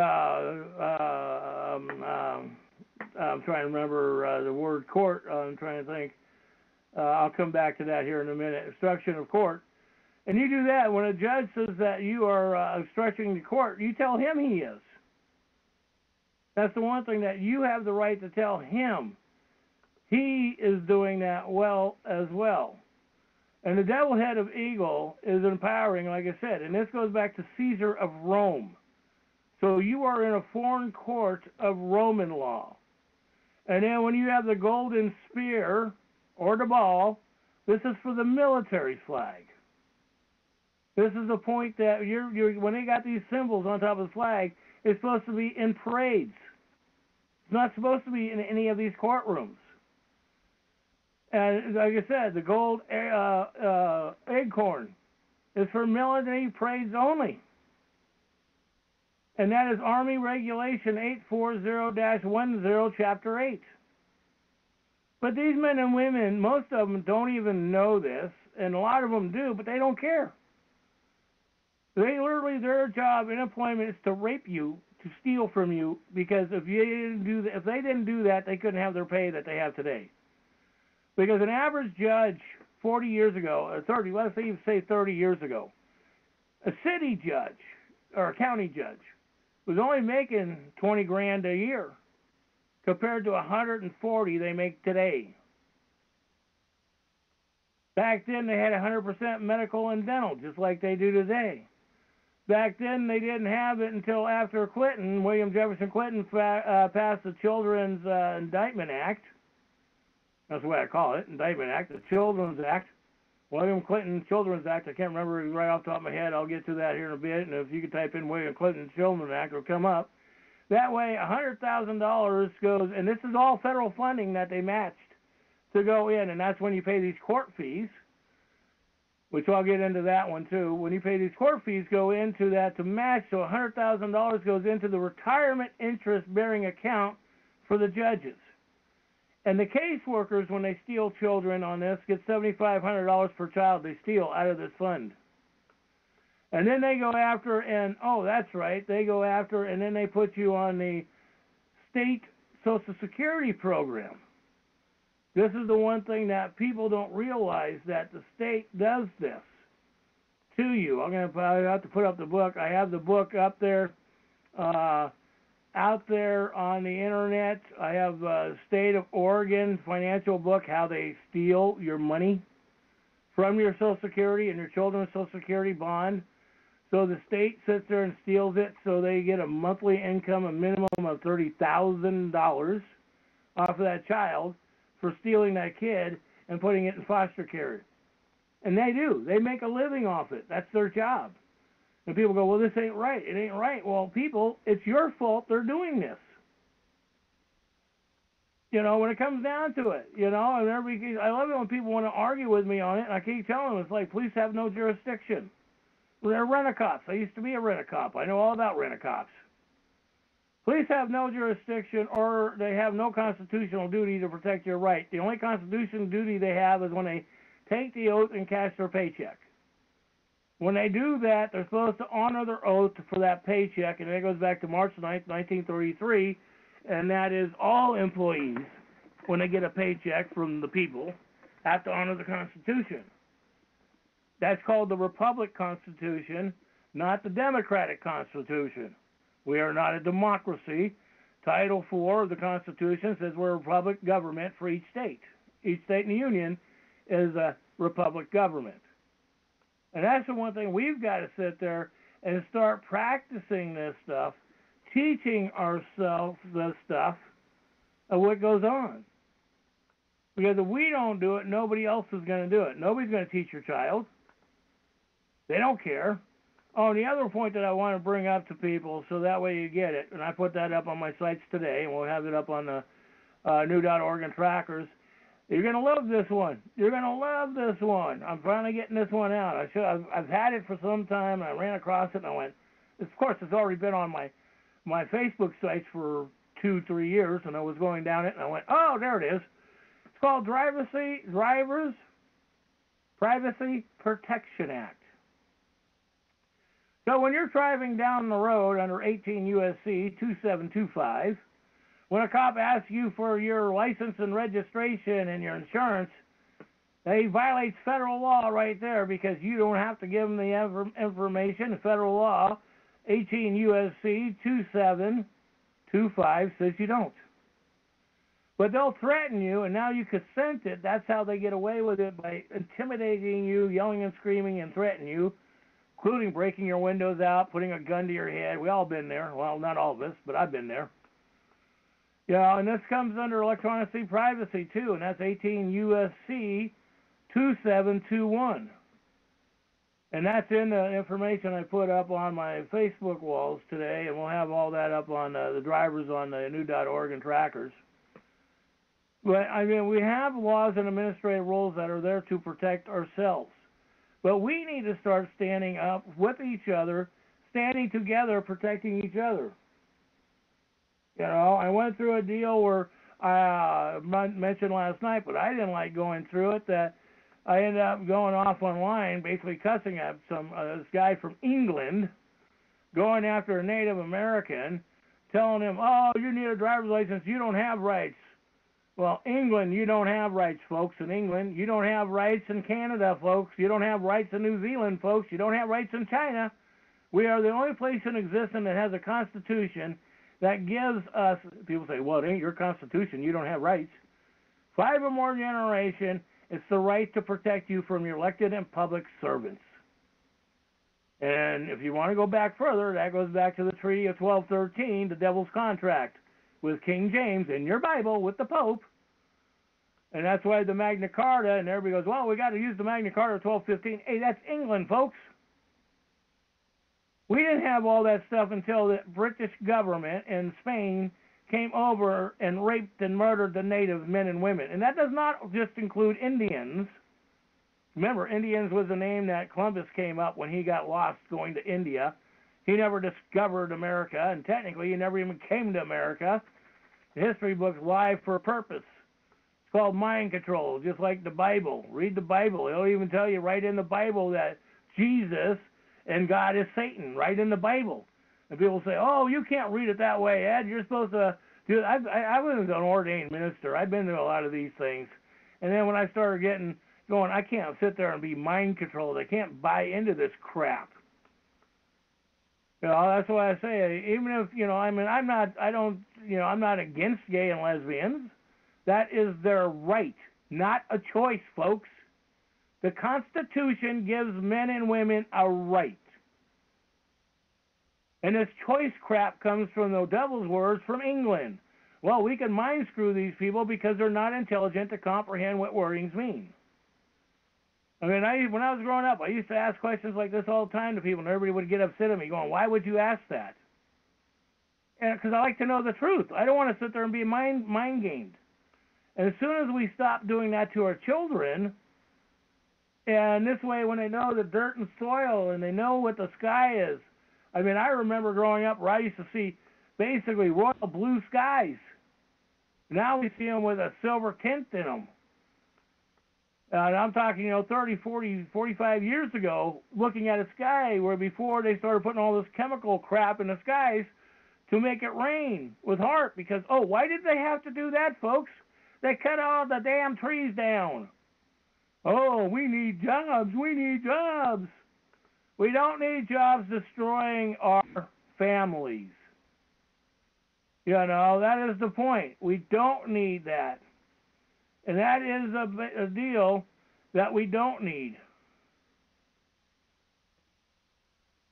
trying to remember the word court. I'm trying to think. I'll come back to that here in a minute. Obstruction of court. And you do that. When a judge says that you are obstructing the court, you tell him he is. That's the one thing that you have the right to tell him. He is doing that well as well. And the devil head of eagle is empowering, like I said, and this goes back to Caesar of Rome. So you are in a foreign court of Roman law. And then when you have the golden spear or the ball, this is for the military flag. This is the point that when they got these symbols on top of the flag, it's supposed to be in parades. It's not supposed to be in any of these courtrooms. And like I said, the gold acorn is for military parades only. And that is Army Regulation 840-10, Chapter 8. But these men and women, most of them don't even know this, and a lot of them do, but they don't care. They literally, their job in employment is to rape you, to steal from you, because if they didn't do that, they couldn't have their pay that they have today. Because an average judge 40 years ago, or 30, let's even say 30 years ago, a city judge or a county judge was only making 20 grand a year compared to 140 they make today. Back then they had 100% medical and dental, just like they do today. Back then they didn't have it until after Clinton, William Jefferson Clinton passed the Children's Indictment Act. That's the way I call it, Indictment Act, the Children's Act. William Clinton Children's Act, I can't remember right off the top of my head. I'll get to that here in a bit, and if you could type in William Clinton Children's Act, it'll come up. That way, $100,000 goes, and this is all federal funding that they matched to go in, and that's when you pay these court fees, which I'll get into that one too. When you pay these court fees, go into that to match, so $100,000 goes into the retirement interest-bearing account for the judges. And the caseworkers, when they steal children on this, get $7,500 per child they steal out of this fund. And then they go after, and oh, that's right, they go after, and then they put you on the state Social Security program. This is the one thing that people don't realize, that the state does this to you. I have to put up the book. I have the book up there, out there on the internet. I have State of Oregon financial book, how they steal your money from your Social Security and your children's Social Security bond. So the state sits there and steals it, so they get a monthly income, a minimum of $30,000 off of that child for stealing that kid and putting it in foster care. And they do. They make a living off it. That's their job. And people go, well, this ain't right. It ain't right. Well, people, it's your fault they're doing this. You know, when it comes down to it, you know, and I love it when people want to argue with me on it, and I keep telling them, it's like, police have no jurisdiction. They're rent-a-cops. I used to be a rent-a-cop. I know all about rent-a-cops. Police have no jurisdiction, or they have no constitutional duty to protect your right. The only constitutional duty they have is when they take the oath and cash their paycheck. When they do that, they're supposed to honor their oath for that paycheck, and that goes back to March 9th, 1933, and that is all employees, when they get a paycheck from the people, have to honor the Constitution. That's called the Republic Constitution, not the Democratic Constitution. We are not a democracy. Title 4 of the Constitution says we're a republic government for each state. Each state in the Union is a republic government. And that's the one thing we've got to sit there and start practicing this stuff, teaching ourselves this stuff of what goes on. Because if we don't do it, nobody else is going to do it. Nobody's going to teach your child. They don't care. Oh, and the other point that I want to bring up to people, so that way you get it, and I put that up on my sites today, and we'll have it up on the new.org and trackers. You're going to love this one. You're going to love this one. I'm finally getting this one out. I've had it for some time, and I ran across it, and I went, of course, it's already been on my Facebook sites for 2-3 years, and I was going down it, and I went, oh, there it is. It's called Drivers Privacy Protection Act. So when you're driving down the road under 18 U.S.C. 2725, when a cop asks you for your license and registration and your insurance, he violates federal law right there, because you don't have to give him the information. Federal law, 18 U.S.C. 2725 says you don't. But they'll threaten you, and now you consent it. That's how they get away with it, by intimidating you, yelling and screaming and threatening you, including breaking your windows out, putting a gun to your head. We all been there. Well, not all of us, but I've been there. Yeah, and this comes under electronic privacy too, and that's 18 U.S.C. 2721. And that's in the information I put up on my Facebook walls today, and we'll have all that up on the drivers on the new.org and trackers. But, I mean, we have laws and administrative rules that are there to protect ourselves. But we need to start standing up with each other, standing together, protecting each other. You know, I went through a deal where I mentioned last night, but I didn't like going through it, that I ended up going off online, basically cussing at this guy from England, going after a Native American, telling him, oh, you need a driver's license, you don't have rights. Well, England, you don't have rights, folks, in England. You don't have rights in Canada, folks. You don't have rights in New Zealand, folks. You don't have rights in China. We are the only place in existence that has a constitution that gives us, people say, well, it ain't your constitution. You don't have rights. 5 or more generation, it's the right to protect you from your elected and public servants. And if you want to go back further, that goes back to the Treaty of 1213, the Devil's Contract, with King James in your Bible with the Pope. And that's why the Magna Carta, and everybody goes, well, we got to use the Magna Carta of 1215. Hey, that's England, folks. We didn't have all that stuff until the British government in Spain came over and raped and murdered the native men and women. And that does not just include Indians. Remember, Indians was a name that Columbus came up when he got lost going to India. He never discovered America, and technically he never even came to America. The history books lie for a purpose. It's called mind control, just like the Bible. Read the Bible. It'll even tell you right in the Bible that Jesus and God is Satan, right in the Bible. And people say, oh, you can't read it that way, Ed. You're supposed to do it. I was an ordained minister. I've been to a lot of these things. And then when I started going, I can't sit there and be mind controlled. I can't buy into this crap. That's why I say, even if, I'm not against gay and lesbians. That is their right, not a choice, folks. The Constitution gives men and women a right. And this choice crap comes from the devil's words from England. Well, we can mind screw these people because they're not intelligent to comprehend what wordings mean. I mean, when I was growing up, I used to ask questions like this all the time to people, and everybody would get upset at me going, why would you ask that? And because I like to know the truth. I don't want to sit there and be mind gamed. And as soon as we stop doing that to our children, and this way when they know the dirt and soil and they know what the sky is, I mean, I remember growing up where I used to see basically royal blue skies. Now we see them with a silver tint in them. And I'm talking, 30, 40, 45 years ago, looking at a sky where before they started putting all this chemical crap in the skies to make it rain with heart. Because, why did they have to do that, folks? They cut all the damn trees down. Oh, we need jobs. We need jobs. We don't need jobs destroying our families. That is the point. We don't need that. And that is a deal that we don't need.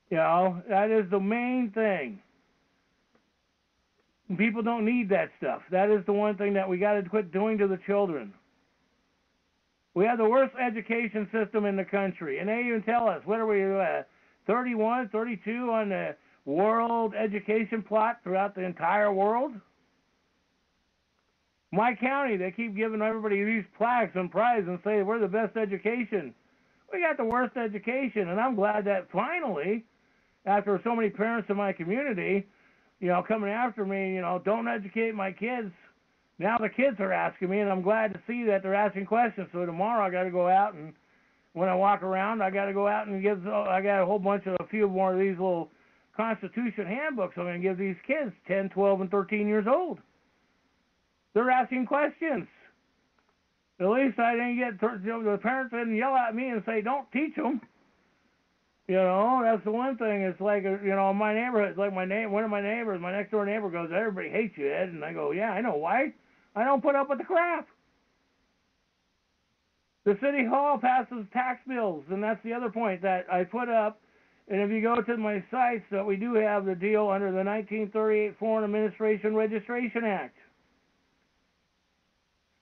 That is the main thing. People don't need that stuff. That is the one thing that we got to quit doing to the children. We have the worst education system in the country. And they even tell us, what are we, 31, 32 on the world education plot throughout the entire world? My county, they keep giving everybody these plaques and prizes and say we're the best education. We got the worst education. And I'm glad that finally, after so many parents in my community, coming after me, don't educate my kids. Now the kids are asking me, and I'm glad to see that they're asking questions. So tomorrow I got to go out, and when I walk around, I got to go out and I got a few more of these little Constitution handbooks I'm going to give these kids, 10, 12, and 13 years old. They're asking questions. At least I didn't get, the parents didn't yell at me and say, don't teach them. That's the one thing. It's like, in my neighborhood, it's like one of my neighbors, my next door neighbor goes, everybody hates you, Ed. And I go, yeah, I know why. I don't put up with the crap. The city hall passes tax bills, and that's the other point that I put up. And if you go to my sites, that we do have the deal under the 1938 Foreign Administration Registration Act.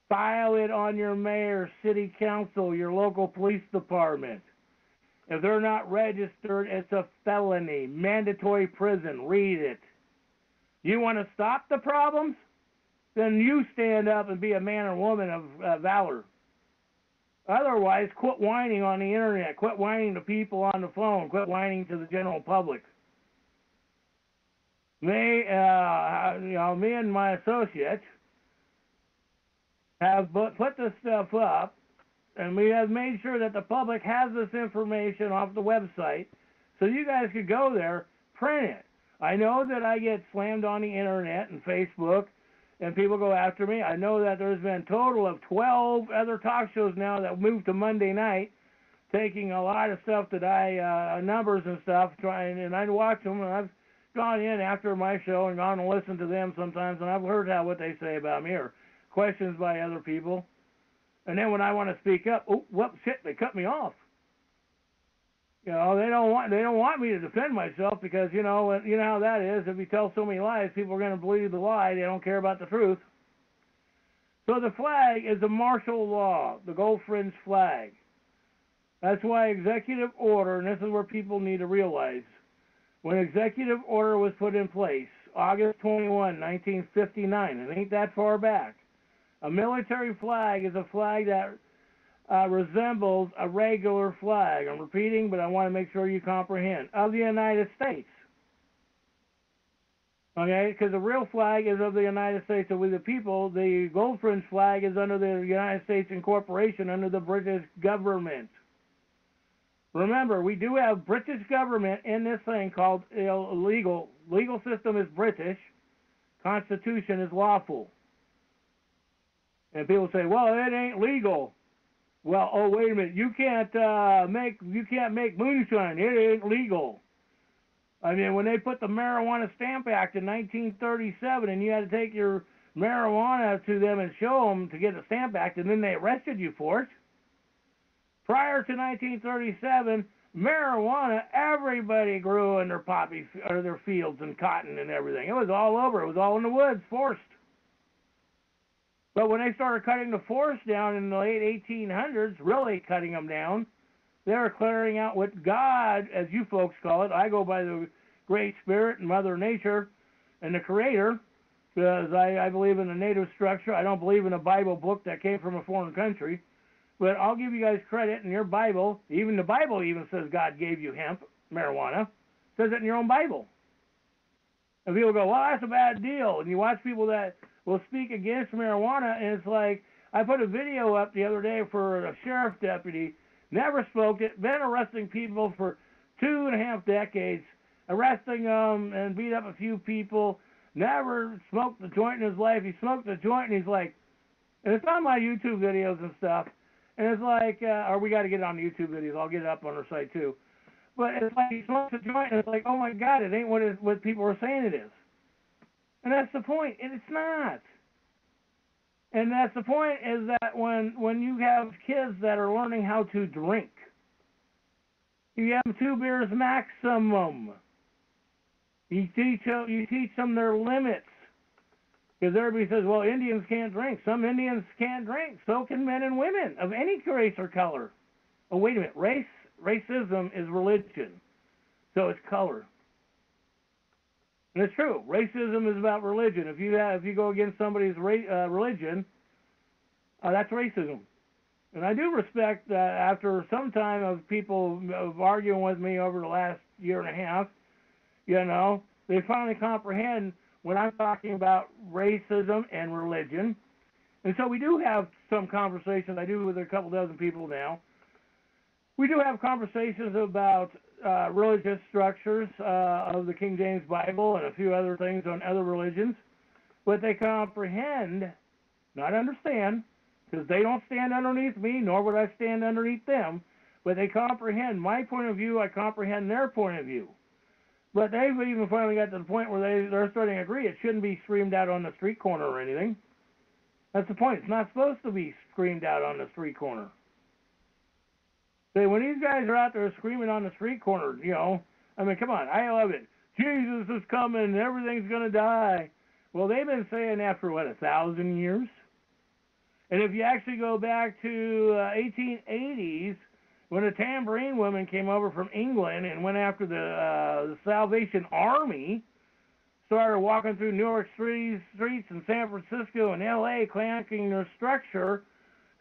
File it on your mayor, city council, your local police department. If they're not registered, it's a felony, mandatory prison. Read it. You want to stop the problems? Then you stand up and be a man or woman of valor. Otherwise, quit whining on the internet. Quit whining to people on the phone. Quit whining to the general public. Me and my associates have put this stuff up, and we have made sure that the public has this information off the website, so you guys could go there, print it. I know that I get slammed on the internet and Facebook, and people go after me. I know that there's been a total of 12 other talk shows now that moved to Monday night, taking a lot of stuff that numbers and stuff, and I watch them, and I've gone in after my show and gone and listened to them sometimes, and I've heard what they say about me or questions by other people. And then when I want to speak up, they cut me off. They don't want me to defend myself because you know how that is. If you tell so many lies, people are going to believe the lie. They don't care about the truth. So the flag is a martial law, the Gold Fringe flag. That's why executive order, and this is where people need to realize, when executive order was put in place, August 21, 1959, it ain't that far back. A military flag is a flag that resembles a regular flag. I'm repeating, but I want to make sure you comprehend. Of the United States. Okay, because the real flag is of the United States of the people. The Gold Fringe flag is under the United States Incorporation, under the British government. Remember, we do have British government in this thing called illegal. Legal system is British. Constitution is lawful. And people say, well, it ain't legal. Well, oh, wait a minute. You can't make moonshine. It ain't legal. I mean, when they put the Marijuana Stamp Act in 1937 and you had to take your marijuana to them and show them to get the Stamp Act, and then they arrested you for it. Prior to 1937, marijuana, everybody grew in their poppy or their fields and cotton and everything. It was all over. It was all in the woods, forced. But when they started cutting the forest down in the late 1800s, really cutting them down, they were clearing out what God, as you folks call it, I go by the Great Spirit and Mother Nature and the Creator, because I believe in the native structure. I don't believe in a Bible book that came from a foreign country. But I'll give you guys credit in your Bible. Even the Bible even says God gave you hemp, marijuana. It says it in your own Bible. And people go, well, that's a bad deal. And you watch people that will speak against marijuana, and it's like, I put a video up the other day for a sheriff deputy, never smoked it, been arresting people for 2.5 decades, arresting them and beat up a few people, never smoked a joint in his life. He smoked a joint, and he's like, and it's on my YouTube videos and stuff. And it's like, or we got to get it on the YouTube videos. I'll get it up on our site too. But it's like he smokes a joint, and it's like, oh my God, it ain't what people are saying it is. And that's the point. And it's not. And that's the point, is that when you have kids that are learning how to drink, you have 2 beers maximum. You teach them their limits. Because everybody says, well, Indians can't drink. Some Indians can't drink. So can men and women of any race or color. Oh, wait a minute. Racism is religion. So it's color. And it's true. Racism is about religion. If you go against somebody's religion, that's racism. And I do respect that after some time of people arguing with me over the last 1.5 years, they finally comprehend when I'm talking about racism and religion. And so we do have some conversations. I do with a couple dozen people now. We do have conversations about religious structures of the King James Bible and a few other things on other religions. But they comprehend, not understand, because they don't stand underneath me, nor would I stand underneath them. But they comprehend my point of view. I comprehend their point of view. But they've even finally got to the point where they're starting to agree it shouldn't be screamed out on the street corner or anything. That's the point. It's not supposed to be screamed out on the street corner. See, when these guys are out there screaming on the street corner, I mean, come on, I love it. Jesus is coming, everything's going to die. Well, they've been saying that for, 1,000 years? And if you actually go back to 1880s, when the tambourine women came over from England and went after the Salvation Army, started walking through New York streets in San Francisco and L.A., clanking their structure,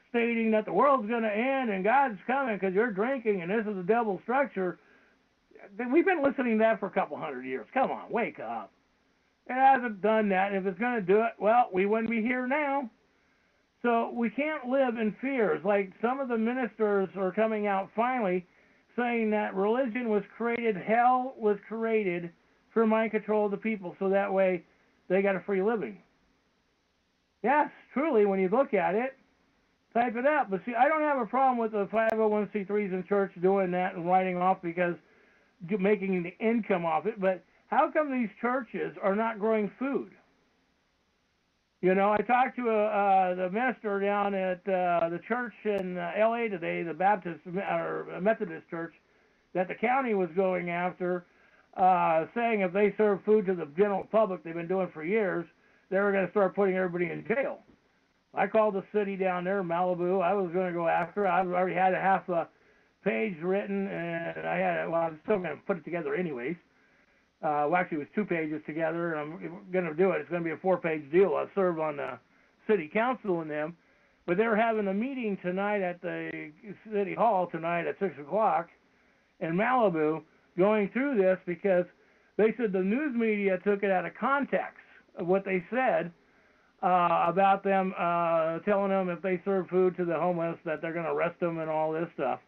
stating that the world's going to end and God's coming because you're drinking and this is a devil structure. We've been listening to that for a couple 100 years. Come on, wake up. It hasn't done that. If it's going to do it, well, we wouldn't be here now. So we can't live in fears. Like some of the ministers are coming out finally saying that religion was created, hell was created for mind control of the people, so that way they got a free living. Yes, truly, when you look at it, type it up. But see, I don't have a problem with the 501c3s in church doing that and writing off because making the income off it. But how come these churches are not growing food? I talked to the minister down at the church in L.A. today, the Baptist or Methodist church, that the county was going after, saying if they serve food to the general public, they've been doing for years, they were going to start putting everybody in jail. I called the city down there, Malibu. I was going to go after. I already had a half a page written, and I'm still going to put it together anyways. Actually, it was 2 pages together, and I'm going to do it. It's going to be a 4-page deal. I serve on the city council and them. But they're having a meeting tonight at the city hall tonight at 6 o'clock in Malibu going through this because they said the news media took it out of context of what they said about them telling them if they serve food to the homeless that they're going to arrest them and all this stuff.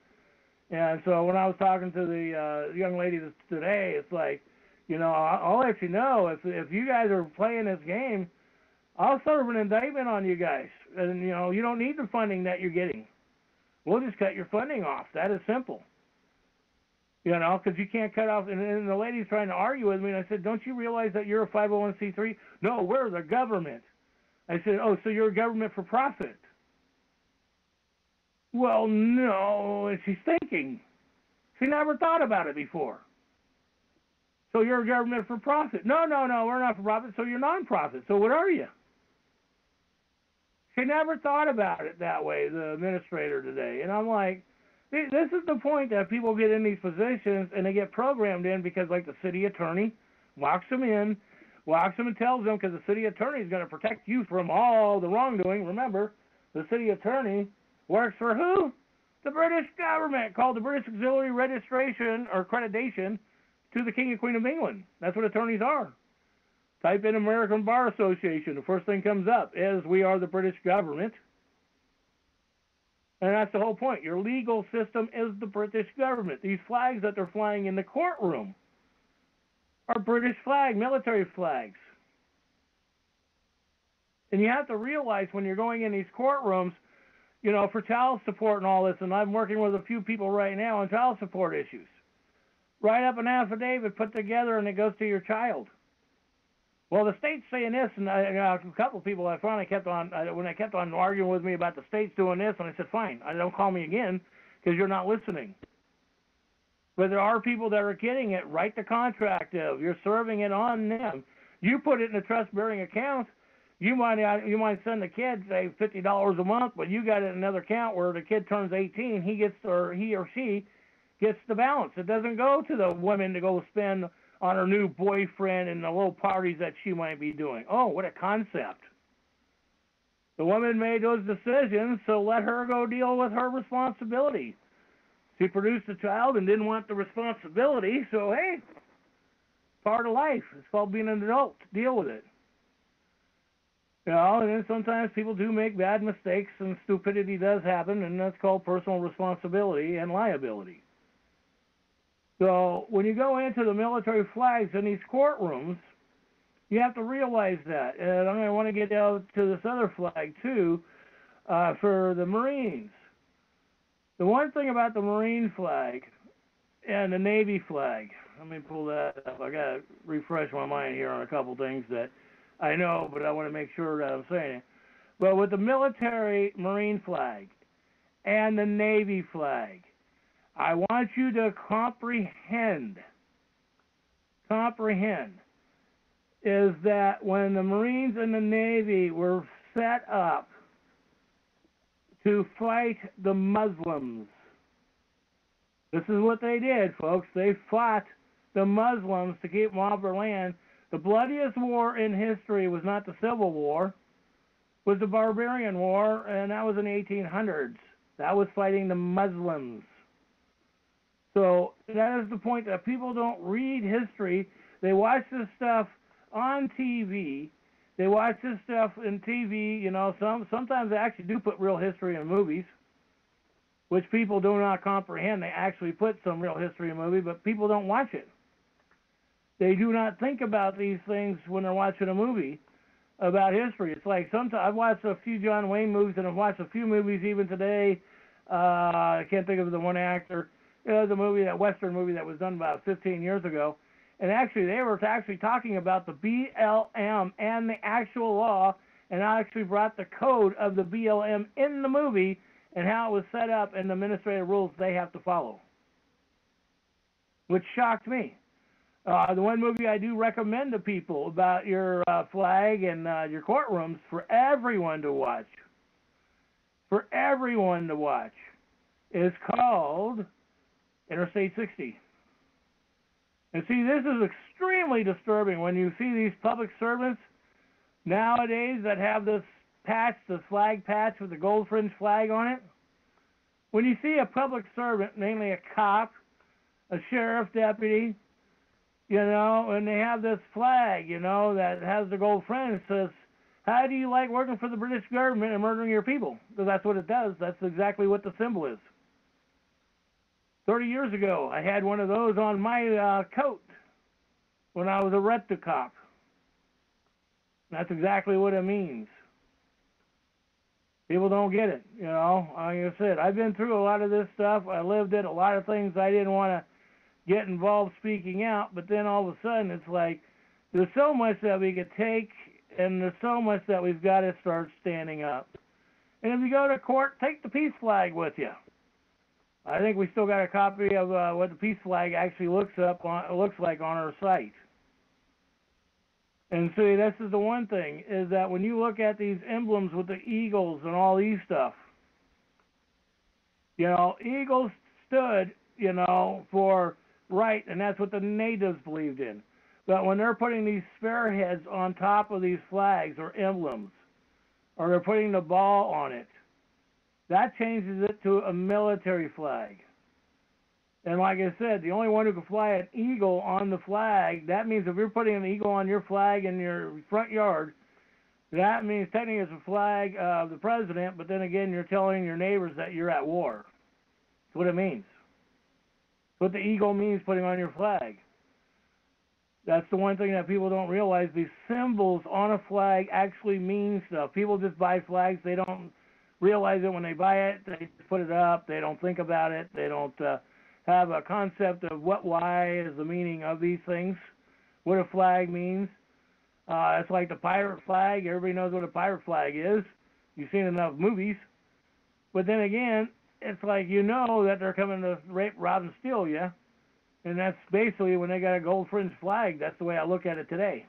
And so when I was talking to the young lady today, it's like, I'll let you know if you guys are playing this game, I'll serve an indictment on you guys. And, you don't need the funding that you're getting. We'll just cut your funding off. That is simple. Because you can't cut off. And the lady's trying to argue with me, and I said, don't you realize that you're a 501c3? No, we're the government. I said, oh, so you're a government for profit. Well, no, and she's thinking. She never thought about it before. So you're a government for profit. No, we're not for profit, so you're non-profit. So what are you? She never thought about it that way, the administrator today. And I'm like, this is the point that people get in these positions and they get programmed in because, like, the city attorney locks them and tells them, because the city attorney is going to protect you from all the wrongdoing. Remember, the city attorney works for who? The British government, called the British Auxiliary Registration or Accreditation to the King and Queen of England. That's what attorneys are. Type in American Bar Association. The first thing comes up is we are the British government. And that's the whole point. Your legal system is the British government. These flags that they're flying in the courtroom are British flag, military flags. And you have to realize when you're going in these courtrooms, for child support and all this, and I'm working with a few people right now on child support issues. Write up an affidavit, put together, and it goes to your child. Well, the state's saying this, and a couple of people I finally kept on, when they kept on arguing with me about the state's doing this, and I said, fine, don't call me again, because you're not listening. But there are people that are getting it. Write the contract of. You're serving it on them. You put it in a trust-bearing account. You might send the kid, say, $50 a month, but you got it in another account where the kid turns 18, he or she gets the balance. It doesn't go to the woman to go spend on her new boyfriend and the little parties that she might be doing. Oh, what a concept. The woman made those decisions, so let her go deal with her responsibility. She produced a child and didn't want the responsibility, so hey, part of life. It's called being an adult. Deal with it. And then sometimes people do make bad mistakes and stupidity does happen, and that's called personal responsibility and liability. So when you go into the military flags in these courtrooms, you have to realize that. And I'm going to want to get out to this other flag too, for the Marines. The one thing about the Marine flag and the Navy flag, let me pull that up. I got to refresh my mind here on a couple things that I know, but I want to make sure that I'm saying it. But with the military Marine flag and the Navy flag, I want you to comprehend, is that when the Marines and the Navy were set up to fight the Muslims, this is what they did, folks. They fought the Muslims to keep them off their land. The bloodiest war in history was not the Civil War, was the Barbarian War, and that was in the 1800s. That was fighting the Muslims. So that is the point, that people don't read history. They watch this stuff on TV. They watch this stuff in TV. Sometimes they actually do put real history in movies, which people do not comprehend. They actually put some real history in a movie, but people don't watch it. They do not think about these things when they're watching a movie about history. It's like sometimes I've watched a few John Wayne movies, and I've watched a few movies even today. I can't think of the one actor. The movie, that Western movie that was done about 15 years ago. And actually, they were actually talking about the BLM and the actual law, and I actually brought the code of the BLM in the movie and how it was set up and the administrative rules they have to follow, which shocked me. The one movie I do recommend to people about your flag and your courtrooms for everyone to watch, is called Interstate 60. And see, this is extremely disturbing when you see these public servants nowadays that have this patch, this flag patch with the gold fringe flag on it. When you see a public servant, namely a cop, a sheriff deputy, and they have this flag, that has the gold fringe, says, how do you like working for the British government and murdering your people? Because that's what it does. That's exactly what the symbol is. 30 years ago, I had one of those on my coat when I was a rent-a-cop. That's exactly what it means. People don't get it, you know. Like I said, I've been through a lot of this stuff. I lived it. A lot of things I didn't want to get involved speaking out, but then all of a sudden it's like there's so much that we could take, and there's so much that we've got to start standing up. And if you go to court, take the peace flag with you. I think we still got a copy of what the peace flag actually looks like on our site. And see, this is the one thing, is that when you look at these emblems with the eagles and all these stuff, you know, eagles stood, you know, for right, and that's what the natives believed in. But when they're putting these spearheads on top of these flags or emblems, or they're putting the ball on it, that changes it to a military flag. And like I said, the only one who can fly an eagle on the flag, that means if you're putting an eagle on your flag in your front yard, that means technically it's a flag of the president, but then again, you're telling your neighbors that you're at war. That's what it means. That's what the eagle means, putting on your flag. That's the one thing that people don't realize. These symbols on a flag actually mean stuff. People just buy flags. They don't realize it when they buy it. They just put it up. They don't think about it. They don't have a concept of why is the meaning of these things, what a flag means. It's like the pirate flag. Everybody knows what a pirate flag is. You've seen enough movies. But then again, it's like you know that they're coming to rape, rob, and steal you. And that's basically when they got a gold fringe flag. That's the way I look at it today.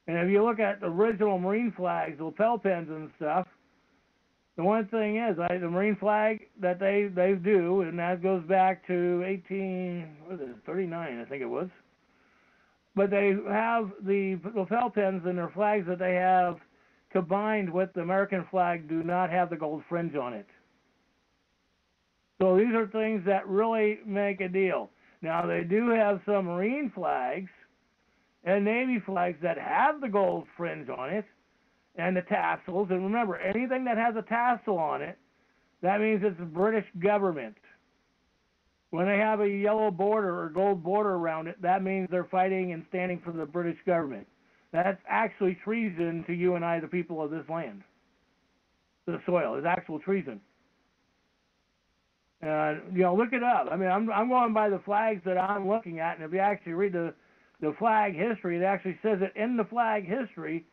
And if you look at the original Marine flags, the lapel pins and stuff, the one thing is, the Marine flag that they do, and that goes back to 39, I think it was. But they have the lapel pins and their flags that they have combined with the American flag do not have the gold fringe on it. So these are things that really make a deal. Now, they do have some Marine flags and Navy flags that have the gold fringe on it and the tassels. And remember, anything that has a tassel on it, that means it's the British government. When they have a yellow border or gold border around it, that means they're fighting and standing for the British government. That's actually treason to you and I, the people of this land. The soil is actual treason. You know, look it up. I mean, I'm going by the flags that I'm looking at, and if you actually read the flag history, it actually says it in the flag history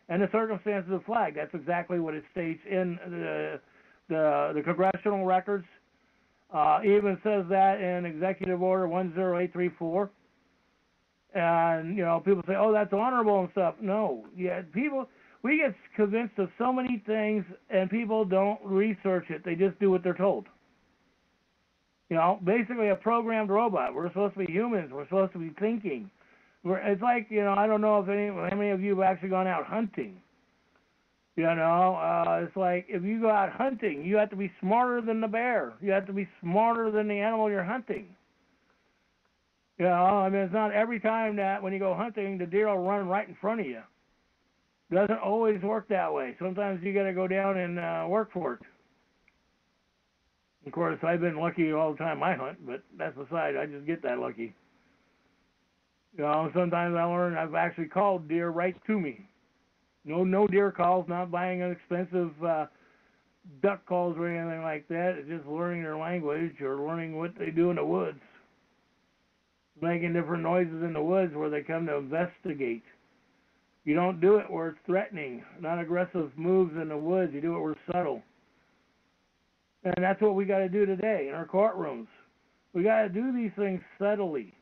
and the circumstances of the flag. That's exactly what it states in the congressional records. Even says that in Executive Order 10834. And, you know, people say, oh, that's honorable and stuff. No. Yeah, we get convinced of so many things, and people don't research it. They just do what they're told. You know, basically a programmed robot. We're supposed to be humans. We're supposed to be thinking. It's like, you know, I don't know if how many of you have actually gone out hunting. You know, it's like if you go out hunting, you have to be smarter than the bear. You have to be smarter than the animal you're hunting. You know, I mean, it's not every time that when you go hunting, the deer will run right in front of you. It doesn't always work that way. Sometimes you got to go down and work for it. Of course, I've been lucky all the time I hunt, but that's aside. I just get that lucky. You know, sometimes I learn I've actually called deer right to me. No deer calls, not buying an expensive duck calls or anything like that. It's just learning their language or learning what they do in the woods. Making different noises in the woods where they come to investigate. You don't do it where it's threatening, not aggressive moves in the woods. You do it where it's subtle. And that's what we got to do today in our courtrooms. We got to do these things subtly.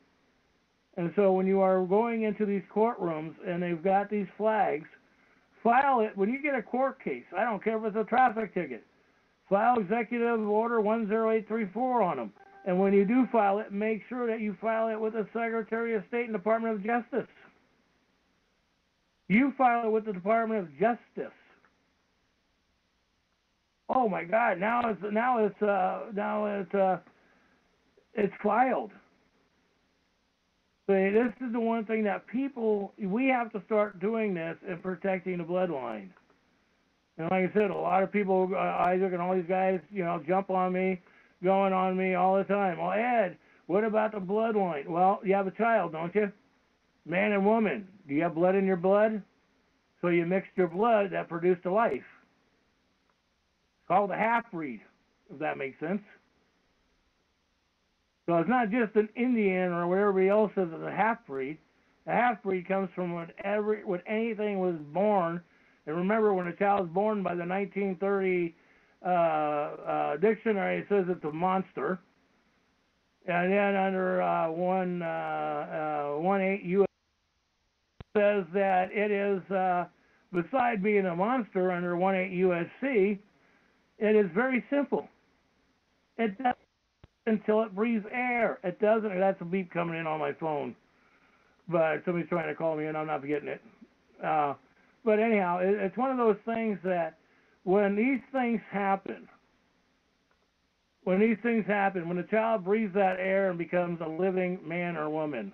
And so when you are going into these courtrooms and they've got these flags, file it. When you get a court case, I don't care if it's a traffic ticket, file Executive Order 10834 on them. And when you do file it, make sure that you file it with the Secretary of State and Department of Justice. You file it with the Department of Justice. Oh my God! Now it's filed. See, this is the one thing that we have to start doing this and protecting the bloodline. And like I said, a lot of people, Isaac and all these guys, you know, jump on me. going on me all the time. Well, Ed, what about the bloodline? Well, you have a child, don't you? Man and woman. Do you have blood in your blood? So you mixed your blood that produced a life. It's called a half-breed, if that makes sense. So it's not just an Indian or what everybody else says is a half-breed. A half-breed comes from when anything was born. And remember, when a child is born by the 1930 dictionary, it says it's a monster. And then under 1.8 U.S. says that it is, beside being a monster under 1.8 USC, it is very simple. It doesn't until it breathes air. It doesn't. That's a beep coming in on my phone. But somebody's trying to call me and I'm not getting it. But anyhow, it's one of those things that when these things happen, when the child breathes that air and becomes a living man or woman,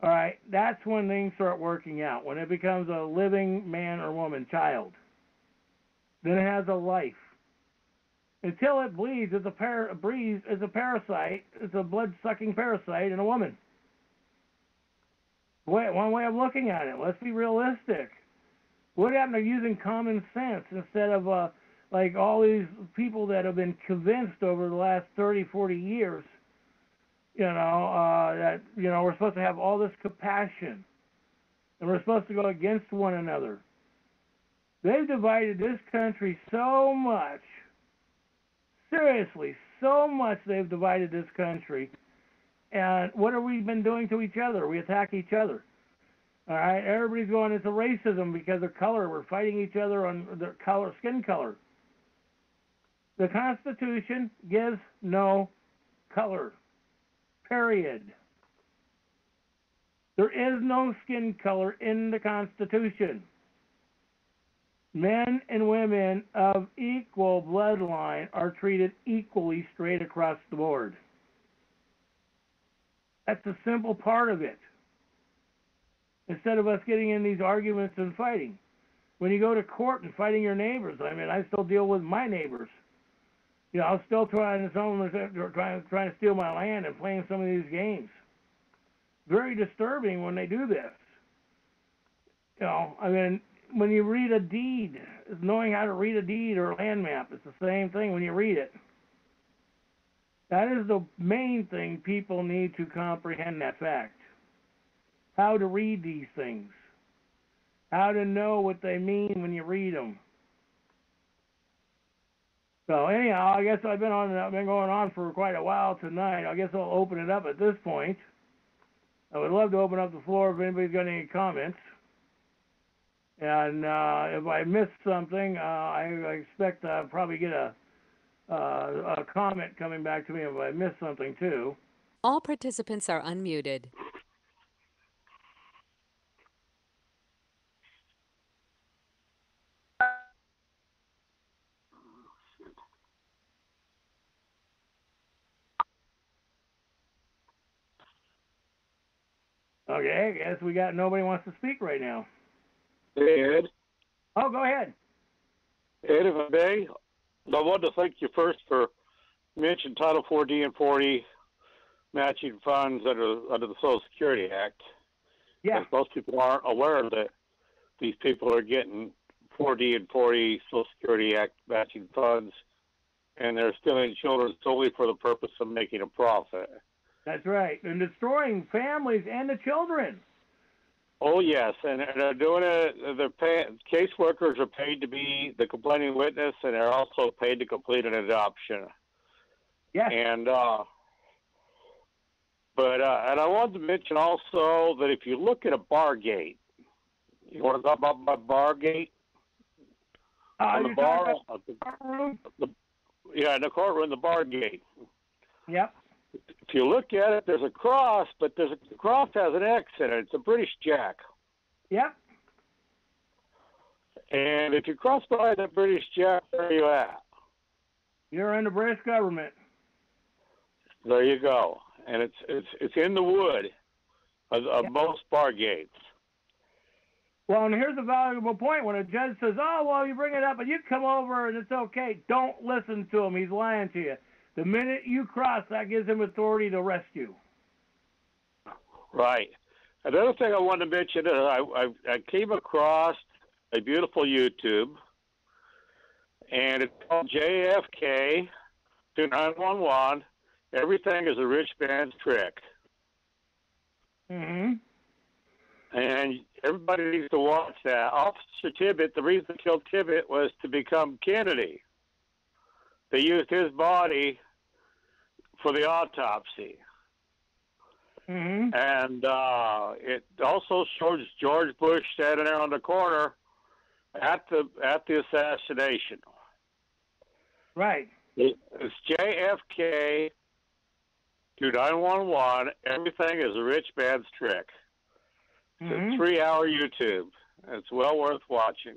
all right, that's when things start working out. When it becomes a living man or woman child, then it has a life. Until it bleeds, it's a parasite. It's a blood-sucking parasite in a woman. One way of looking at it. Let's be realistic. What happened to using common sense instead of like all these people that have been convinced over the last 30, 40 years, that, we're supposed to have all this compassion and we're supposed to go against one another. They've divided this country so much. Seriously, so much they've divided this country. And what have we been doing to each other? We attack each other. All right, everybody's going into racism because of color. We're fighting each other on their color, skin color. The Constitution gives no color. Period. There is no skin color in the Constitution. Men and women of equal bloodline are treated equally straight across the board. That's a simple part of it. Instead of us getting in these arguments and fighting. When you go to court and fighting your neighbors, I still deal with my neighbors. I'm still trying to steal my land and playing some of these games. Very disturbing when they do this. When you read a deed, knowing how to read a deed or a land map, it's the same thing when you read it. That is the main thing people need to comprehend, that fact. How to read these things. How to know what they mean when you read them. So anyhow, I guess I've been going on for quite a while tonight. I guess I'll open it up at this point. I would love to open up the floor if anybody's got any comments. And if I missed something, I expect I'll probably get a comment coming back to me if I missed something too. All participants are unmuted. Okay, I guess we got nobody wants to speak right now. Hey, Ed. Oh, go ahead. Ed, if I may, I wanted to thank you first for mentioning Title 4D and 40 matching funds under the Social Security Act. Yeah. Most people aren't aware that these people are getting 4D and 40 Social Security Act matching funds, and they're stealing children solely for the purpose of making a profit. That's right. And destroying families and the children. Oh, yes. And they're doing it. Caseworkers are paid to be the complaining witness, and they're also paid to complete an adoption. Yeah. And, and I wanted to mention also that if you look at a bar gate, you want to talk about my bar gate? The bar room? In the courtroom, the bar gate. Yep. If you look at it, there's a cross, but the cross has an X in it. It's a British Jack. Yep. And if you cross by the British Jack, where are you at? You're in the British government. There you go. And it's in the wood of most bar gates. Well, and here's a valuable point. When a judge says, oh, well, you bring it up and you come over and it's okay, don't listen to him. He's lying to you. The minute you cross, that gives them authority to arrest you. Right. Another thing I wanted to mention is I came across a beautiful YouTube, and it's called JFK to 911. Everything is a rich man's trick. Mm-hmm. And everybody needs to watch that. Officer Tibbet, the reason they killed Tibbet was to become Kennedy. They used his body for the autopsy. Mm-hmm. And it also shows George Bush standing there on the corner at the assassination. Right. It's JFK to 911. Everything is a rich man's trick. It's a 3-hour YouTube. It's well worth watching.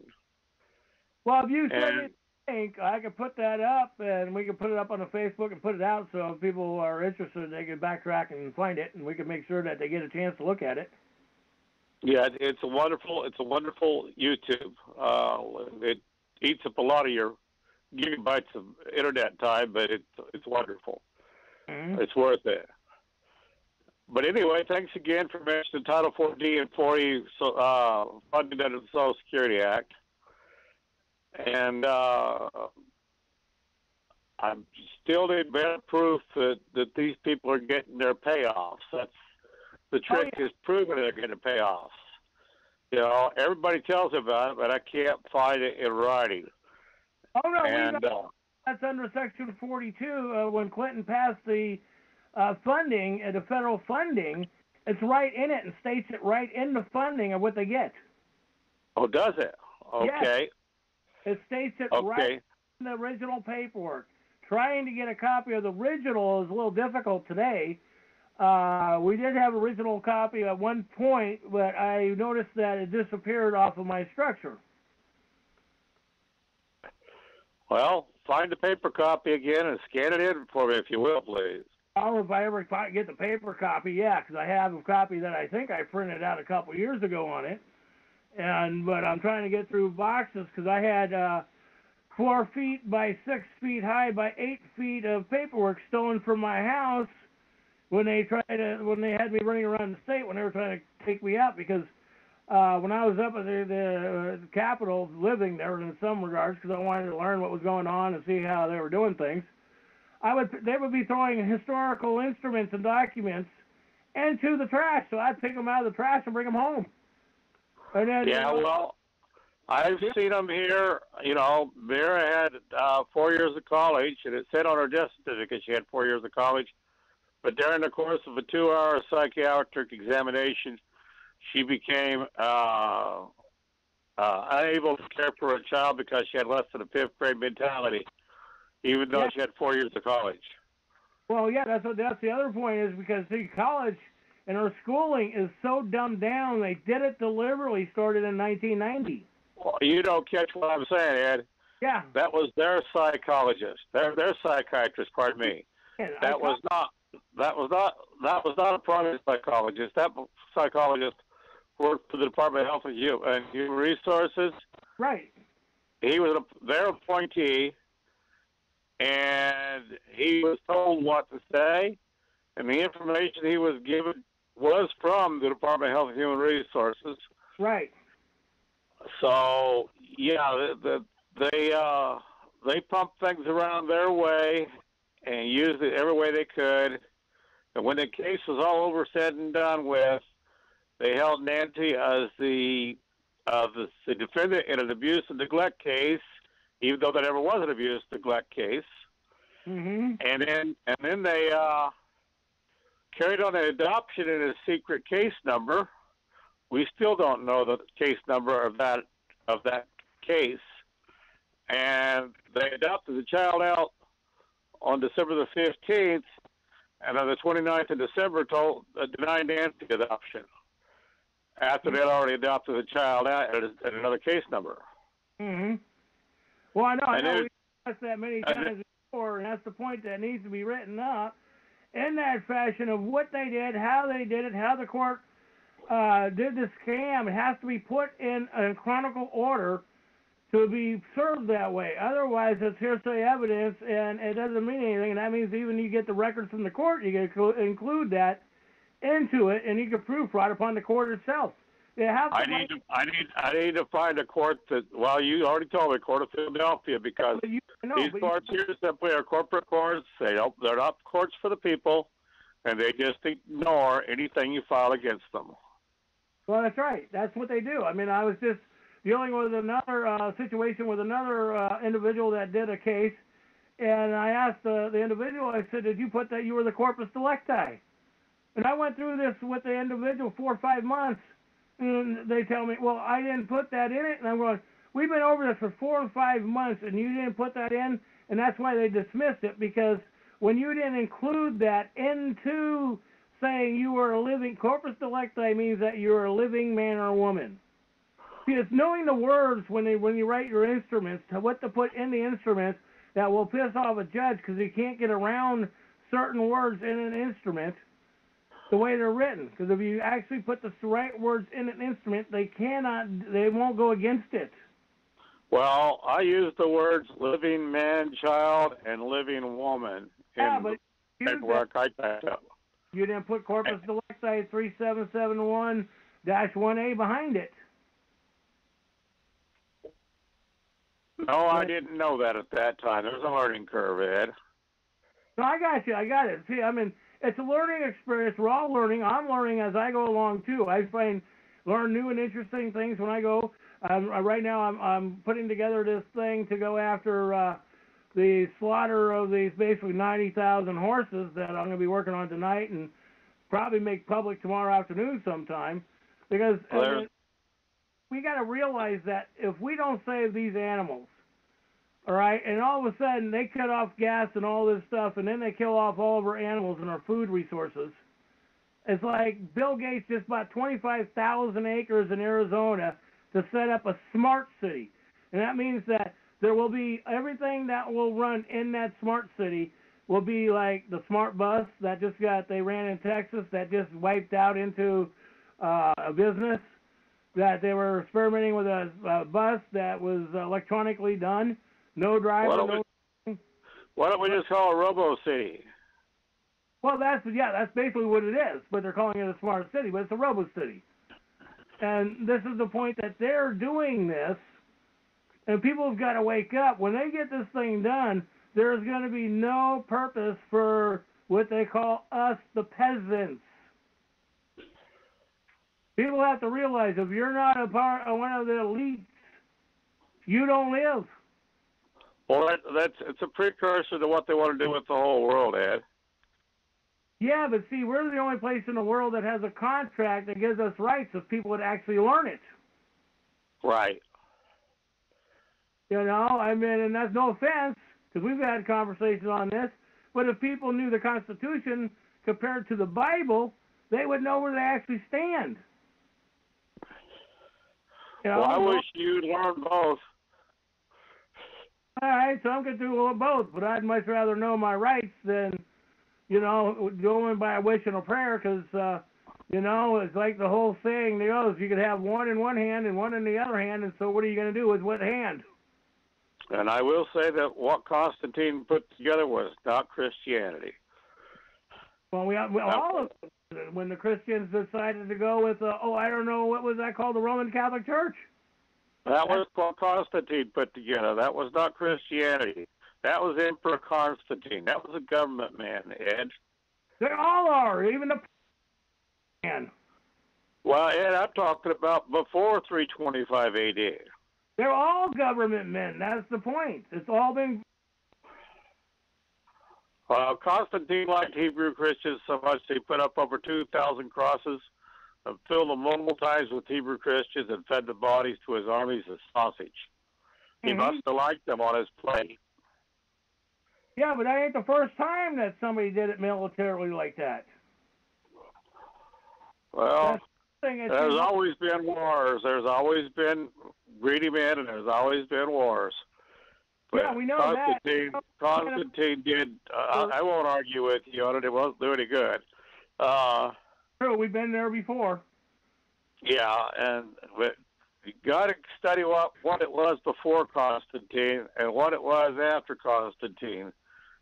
Well, if you send me the link, I can put that up, and we can put it up on the Facebook and put it out, so if people are interested, they can backtrack and find it, and we can make sure that they get a chance to look at it. Yeah, it's a wonderful YouTube. It eats up a lot of your gigabytes of internet time, but it's wonderful. Mm-hmm. It's worth it. But anyway, thanks again for mentioning Title 4D and 40 funding under the Social Security Act. And I still need better proof that these people are getting their payoffs. That's the trick, is proving they're getting payoffs. You know, everybody tells about it, but I can't find it in writing. Oh, no, and, that's under Section 42 when Clinton passed the funding, the federal funding. It's right in it and states it right in the funding of what they get. Oh, does it? Okay. Yes. It states it right in the original paperwork. Trying to get a copy of the original is a little difficult today. We did have an original copy at one point, but I noticed that it disappeared off of my structure. Well, find the paper copy again and scan it in for me, if you will, please. Oh, if I ever get the paper copy, yeah, because I have a copy that I think I printed out a couple years ago on it. But I'm trying to get through boxes because I had 4 feet by 6 feet high by 8 feet of paperwork stolen from my house when they had me running around the state when they were trying to take me out, because when I was up at the Capitol living there in some regards, because I wanted to learn what was going on and see how they were doing things, they would be throwing historical instruments and documents into the trash, so I'd pick them out of the trash and bring them home. And then, well, I've seen them here. You know, Mira had 4 years of college, and it said on her death certificate she had 4 years of college. But during the course of a 2-hour psychiatric examination, she became unable to care for a child because she had less than a 5th grade mentality, even though she had 4 years of college. Well, yeah, that's the other point is because, see, college and her schooling is so dumbed down. They did it deliberately, started in 1990. Well, you don't catch what I'm saying, Ed. Yeah. That was their psychologist, their psychiatrist, pardon me. That was not a private psychologist. That psychologist worked for the Department of Health and Human Resources. Right. He was their appointee, and he was told what to say, and the information he was given was from the Department of Health and Human Resources. Right. So, yeah, they pumped things around their way and used it every way they could. And when the case was all over, said and done with, they held Nancy as the defendant in an abuse and neglect case, even though there never was an abuse and neglect case. Mm-hmm. And then they carried on an adoption in a secret case number. We still don't know the case number of that case. And they adopted the child out on December the 15th, and on the 29th of December denied Nancy adoption after they had already adopted the child out at another case number. Mm-hmm. Well, I know we've discussed that many times before, and that's the point that needs to be written up in that fashion of what they did, how they did it, how the court did the scam. It has to be put in a chronicle order to be served that way. Otherwise, it's hearsay evidence, and it doesn't mean anything. And that means even you get the records from the court, you can include that into it, and you can prove fraud upon the court itself. They have I need to find a court that. Well, you already told me, Court of Philadelphia, because these courts here simply are corporate courts. They're not courts for the people, and they just ignore anything you file against them. Well, that's right. That's what they do. I mean, I was just dealing with another situation with another individual that did a case, and I asked the individual, I said, did you put that you were the corpus delicti? And I went through this with the individual 4 or 5 months, and they tell me, well, I didn't put that in it. And I'm going, we've been over this for 4 or 5 months, and you didn't put that in, and that's why they dismissed it, because when you didn't include that into saying you were a living, corpus delicti means that you're a living man or woman. See, it's knowing the words when you write your instruments, to what to put in the instruments that will piss off a judge, because he can't get around certain words in an instrument the way they're written. Because if you actually put the right words in an instrument, they won't go against it. Well, I use the words living man, child, and living woman in the paperwork I typed up. You didn't put corpus delicti 3771-1A behind it. No, I didn't know that at that time. There's a learning curve, Ed. No, I got you. I got it. See, I mean, it's a learning experience. We're all learning. I'm learning as I go along, too. I learn new and interesting things when I go. Right now, I'm putting together this thing to go after the slaughter of these basically 90,000 horses that I'm going to be working on tonight and probably make public tomorrow afternoon sometime. Because we got to realize that if we don't save these animals, all right, and all of a sudden they cut off gas and all this stuff, and then they kill off all of our animals and our food resources, it's like Bill Gates just bought 25,000 acres in Arizona to set up a smart city. And that means that there will be everything that will run in that smart city will be like the smart bus that they ran in Texas that just wiped out into a business, that they were experimenting with a bus that was electronically done, no driver, why don't we just call it Robo City? Well, that's basically what it is, but they're calling it a smart city, but it's a Robo City. And this is the point that they're doing this, and people have got to wake up. When they get this thing done, there's going to be no purpose for what they call us, the peasants. People have to realize if you're not a part of one of the elites, you don't live. Well, it's a precursor to what they want to do with the whole world, Ed. Yeah, but see, we're the only place in the world that has a contract that gives us rights if people would actually learn it. Right. You know, I mean, and that's no offense, because we've had conversations on this, but if people knew the Constitution compared to the Bible, they would know where they actually stand. You know, well, I wish you'd learn both. All right, so I'm going to do both, but I'd much rather know my rights than, you know, going by a wish and a prayer, because, you know, it's like the whole saying goes, you could have one in one hand and one in the other hand, and so what are you going to do with what hand? And I will say that what Constantine put together was not Christianity. Well, all of it, when the Christians decided to go with, I don't know, what was that called, the Roman Catholic Church? That was what Constantine put together. That was not Christianity. That was Emperor Constantine. That was a government man, Ed. They all are, even the man. Well, Ed, I'm talking about before 325 A.D. They're all government men. That's the point. It's all been... Constantine liked Hebrew Christians so much he put up over 2,000 crosses and filled them multiple times with Hebrew Christians and fed the bodies to his armies as sausage. He must have liked them on his plate. Yeah, but that ain't the first time that somebody did it militarily like that. Well, there's always been wars. There's always been greedy men, and there's always been wars. But yeah, we know Constantine did. I won't argue with you on it. It won't do any good. True, we've been there before. Yeah, and you got to study what it was before Constantine and what it was after Constantine.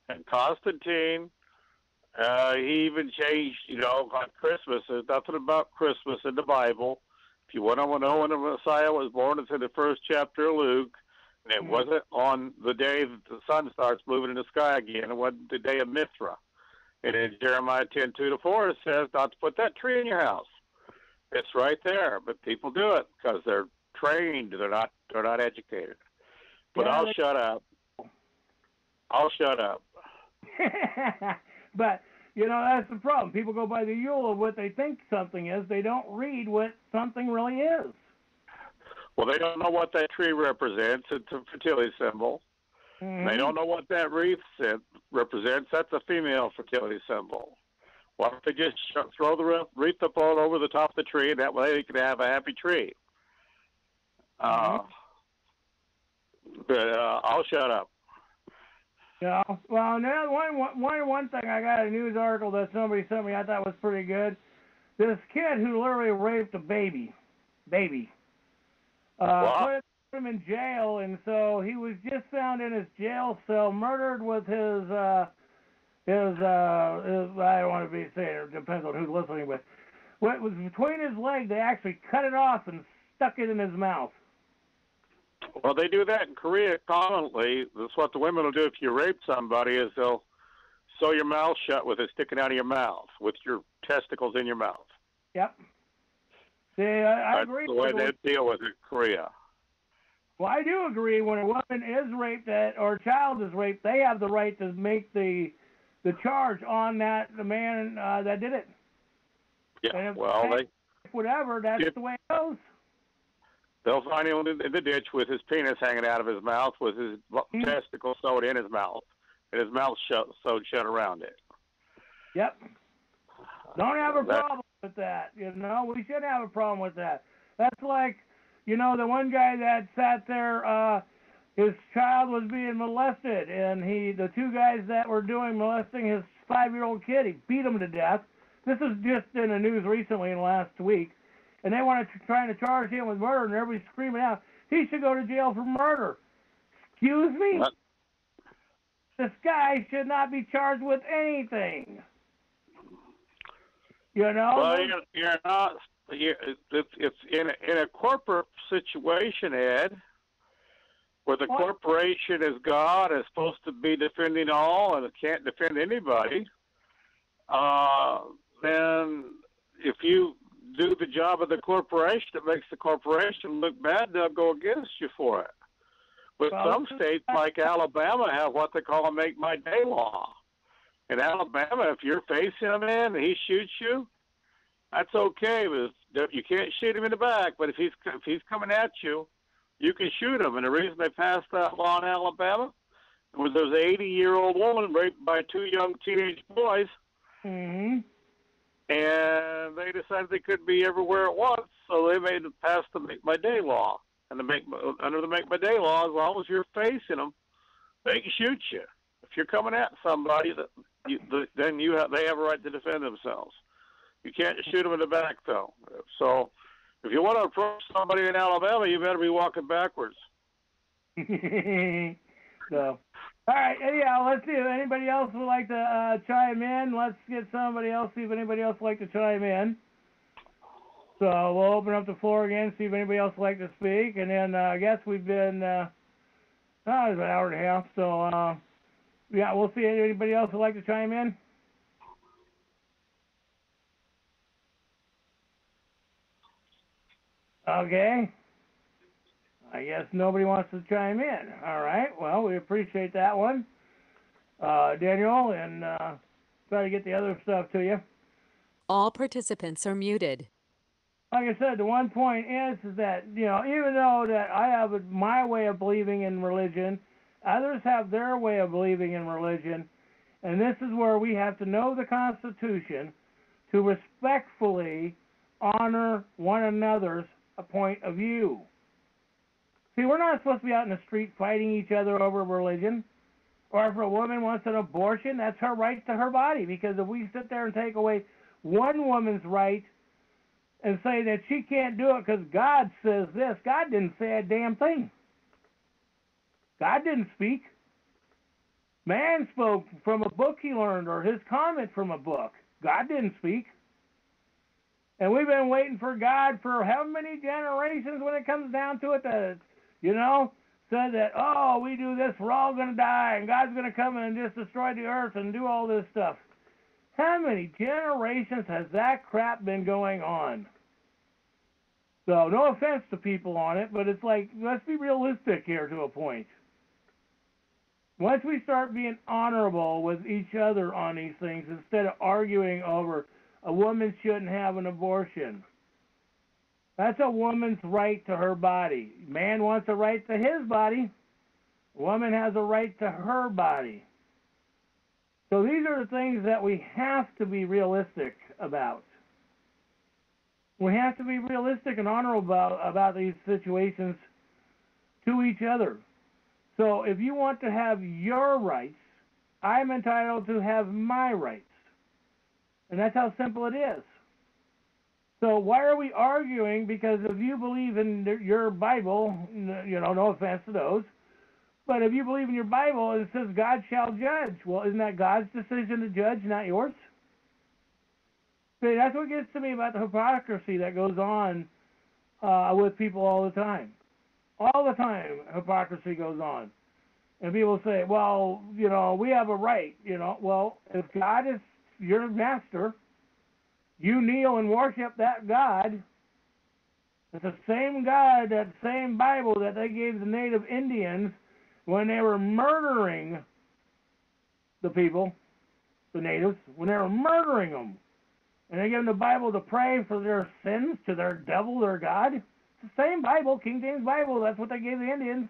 And Constantine, he even changed, on Christmas. There's nothing about Christmas in the Bible. If you want to know when the Messiah was born, it's in the first chapter of Luke. And it wasn't on the day that the sun starts moving in the sky again. It wasn't the day of Mithra. And in Jeremiah 10:2-4, it says not to put that tree in your house. It's right there, but people do it because they're trained. They're not educated. But Yeah, I'll shut up. I'll shut up. But, that's the problem. People go by the Yule of what they think something is. They don't read what something really is. Well, they don't know what that tree represents. It's a fertility symbol. Mm-hmm. They don't know what that wreath represents. That's a female fertility symbol. Why don't they just throw the wreath up all over the top of the tree, and that way they can have a happy tree? But I'll shut up. Yeah. Well, now one thing, I got a news article that somebody sent me I thought was pretty good. This kid who literally raped a baby. Put him in jail, and so he was just found in his jail cell, murdered with his I don't want to be saying it depends on who's listening, but what was between his legs, they actually cut it off and stuck it in his mouth. Well, they do that in Korea commonly. That's what the women will do if you rape somebody, is they'll sew your mouth shut with it sticking out of your mouth, with your testicles in your mouth. Yep. See, I agree. That's the way they deal with it in Korea. Well, I do agree. When a woman is raped or a child is raped, they have the right to make the charge on the man that did it. Yeah, well, whatever, that's the way it goes. They'll find him in the ditch with his penis hanging out of his mouth, with his testicles sewed in his mouth, and his mouth sewed shut around it. Yep. Don't have a problem with that. We shouldn't have a problem with that. That's like, the one guy that sat there, his child was being molested, and the two guys that were molesting his 5-year-old kid, he beat him to death. This is just in the news recently in the last week. And they want to trying to charge him with murder, and everybody's screaming out, he should go to jail for murder. Excuse me? What? This guy should not be charged with anything. Well, you're not. It's in a corporate situation, Ed, where the corporation is God, is supposed to be defending all, and it can't defend anybody. Then if you do the job of the corporation, it makes the corporation look bad, they'll go against you for it. But some states, like Alabama, have what they call a make-my-day law. In Alabama, if you're facing a man and he shoots you, that's okay. But you can't shoot him in the back, but if he's coming at you, you can shoot him. And the reason they passed that law in Alabama was there was an 80-year-old woman raped by 2 young teenage boys. Mm-hmm. And they decided they couldn't be everywhere at once, so they passed the make-my-day law. And under the make-my-day law, as long as you're facing them, they can shoot you. If you're coming at somebody, then they have a right to defend themselves. You can't shoot them in the back, though. So if you want to approach somebody in Alabama, you better be walking backwards. So. All right, anyhow, let's see if anybody else would like to chime in. Let's get somebody else, see if anybody else would like to chime in. So we'll open up the floor again, see if anybody else would like to speak. And then I guess we've been, it was an hour and a half. So, yeah, we'll see if anybody else would like to chime in. Okay. I guess nobody wants to chime in. All right. Well, we appreciate that one, Daniel, and try to get the other stuff to you. All participants are muted. Like I said, the one point is that, even though that I have my way of believing in religion, others have their way of believing in religion, and this is where we have to know the Constitution to respectfully honor one another's point of view. See, we're not supposed to be out in the street fighting each other over religion. Or if a woman wants an abortion, that's her right to her body. Because if we sit there and take away one woman's right and say that she can't do it because God says this. God didn't say a damn thing. God didn't speak. Man spoke from a book he learned or his comment from a book. God didn't speak. And we've been waiting for God for how many generations when it comes down to it that, said that, oh, we do this, we're all going to die, and God's going to come and just destroy the earth and do all this stuff. How many generations has that crap been going on? So, no offense to people on it, but it's like, let's be realistic here to a point. Once we start being honorable with each other on these things, instead of arguing over a woman shouldn't have an abortion. That's a woman's right to her body. Man wants a right to his body. A woman has a right to her body. So these are the things that we have to be realistic about. We have to be realistic and honorable about these situations to each other. So if you want to have your rights, I'm entitled to have my rights. And that's how simple it is. So why are we arguing? Because if you believe in your Bible, no offense to those, but if you believe in your Bible and it says God shall judge, well, isn't that God's decision to judge, not yours? See, that's what gets to me about the hypocrisy that goes on with people all the time. All the time, hypocrisy goes on. And people say, well, we have a right, Well, if God is your master, you kneel and worship that God. It's the same God, that same Bible that they gave the native Indians when they were murdering the people, the natives, when they were murdering them. And they gave them the Bible to pray for their sins to their devil, their God. It's the same Bible, King James Bible. That's what they gave the Indians.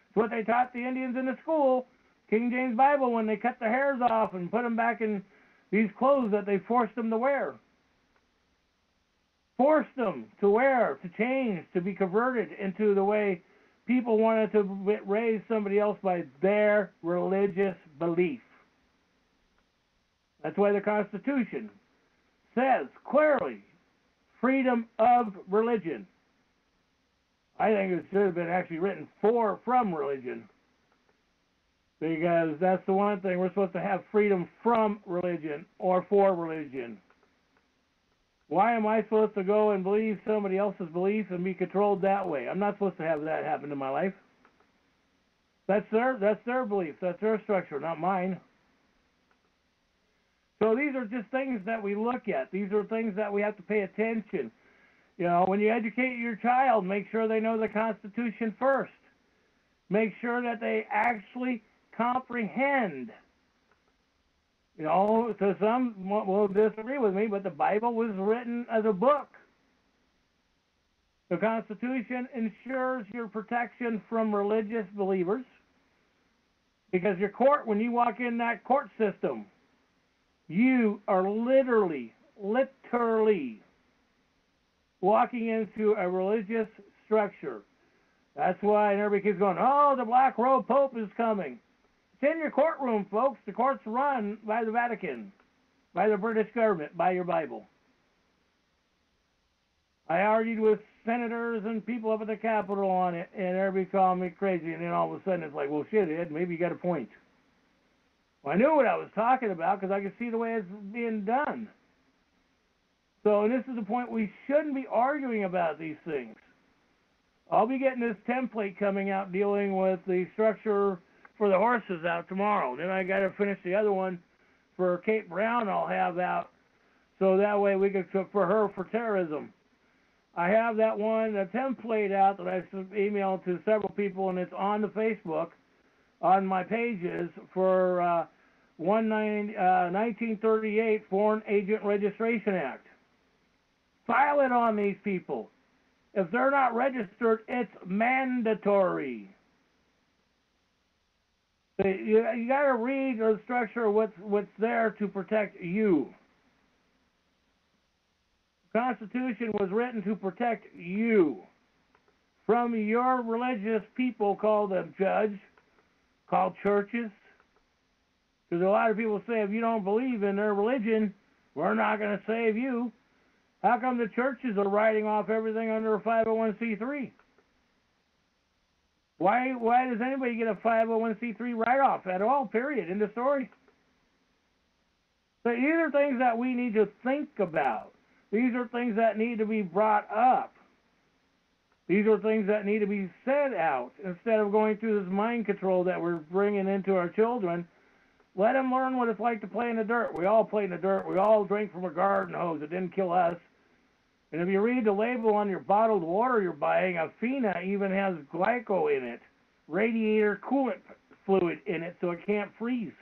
It's what they taught the Indians in the school. King James Bible, when they cut their hairs off and put them back in these clothes that they forced them to wear. Forced them to wear, to change, to be converted into the way people wanted to raise somebody else by their religious belief. That's why the Constitution says clearly freedom of religion. I think it should have been actually written from religion. Because that's the one thing, we're supposed to have freedom from religion or for religion. Why am I supposed to go and believe somebody else's belief and be controlled that way? I'm not supposed to have that happen in my life. That's their belief. That's their structure, not mine. So these are just things that we look at. These are things that we have to pay attention. When you educate your child, make sure they know the Constitution first. Make sure that they actually comprehend. So some will disagree with me, but the Bible was written as a book. The Constitution ensures your protection from religious believers. Because your court, when you walk in that court system, you are literally walking into a religious structure. That's why everybody keeps going, oh, the Black Robe Pope is coming. It's in your courtroom, folks. The court's run by the Vatican, by the British government, by your Bible. I argued with senators and people up at the Capitol on it, and everybody called me crazy, and then all of a sudden it's like, well, shit, Ed, maybe you got a point. Well, I knew what I was talking about because I could see the way it's being done. So, and this is the point, we shouldn't be arguing about these things. I'll be getting this template coming out dealing with the structure for the horses out tomorrow. Then I got to finish the other one for Kate Brown I'll have out, so that way we can cook for her for terrorism. I have that one, a template out that I emailed to several people, and it's on the Facebook, on my pages for 1938 Foreign Agent Registration Act. File it on these people. If they're not registered, it's mandatory. You got to read the structure of what's there to protect you. The Constitution was written to protect you from your religious people called a judge, called churches. Because a lot of people say if you don't believe in their religion, we're not going to save you. How come the churches are writing off everything under a 501c3? Why does anybody get a 501c3 write-off at all, period, end of story? So these are things that we need to think about. These are things that need to be brought up. These are things that need to be said out instead of going through this mind control that we're bringing into our children. Let them learn what it's like to play in the dirt. We all play in the dirt. We all drink from a garden hose. It didn't kill us. And if you read the label on your bottled water you're buying, a FINA even has glyco in it, radiator coolant fluid in it, so it can't freeze.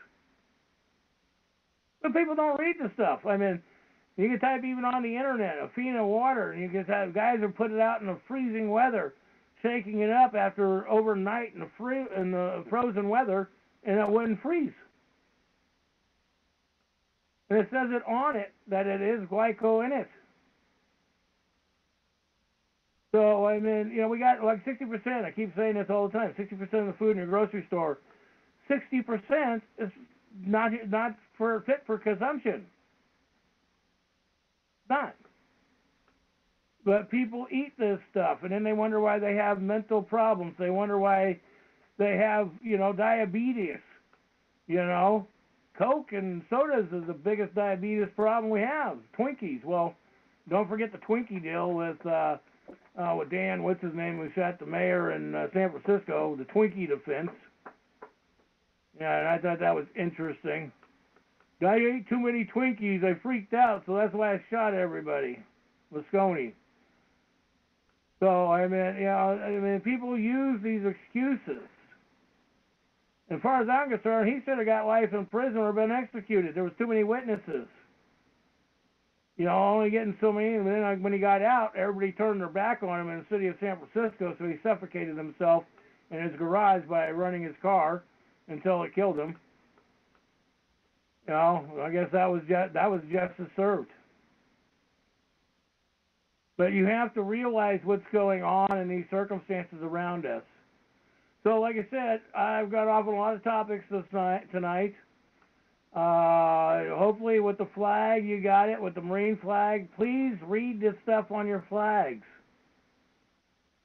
But people don't read the stuff. I mean, you can type even on the internet, a FINA water, and you can have guys who put it out in the freezing weather, shaking it up after overnight in the frozen weather, and it wouldn't freeze. And it says it on it that it is glyco in it. So, I mean, you know, we got like 60%, I keep saying this all the time, 60% of the food in your grocery store, 60% is not fit for consumption. Not. But people eat this stuff, and then they wonder why they have mental problems. They wonder why they have, you know, diabetes. You know, Coke and sodas is the biggest diabetes problem we have. Twinkies. Well, don't forget the Twinkie deal with Dan, what's his name, who shot the mayor in San Francisco, the Twinkie defense. Yeah, and I thought that was interesting. I ate too many Twinkies, I freaked out, so that's why I shot everybody. Moscone. So, I mean, people use these excuses. As far as I'm concerned, he should have got life in prison or been executed. There was too many witnesses. You know, only getting so many, and then when he got out, everybody turned their back on him in the city of San Francisco, so he suffocated himself in his garage by running his car until it killed him. You know, I guess that was justice served. But you have to realize what's going on in these circumstances around us. So, like I said, I've got off on a lot of topics tonight. Hopefully with the flag, you got it, with the Marine flag. Please read this stuff on your flags.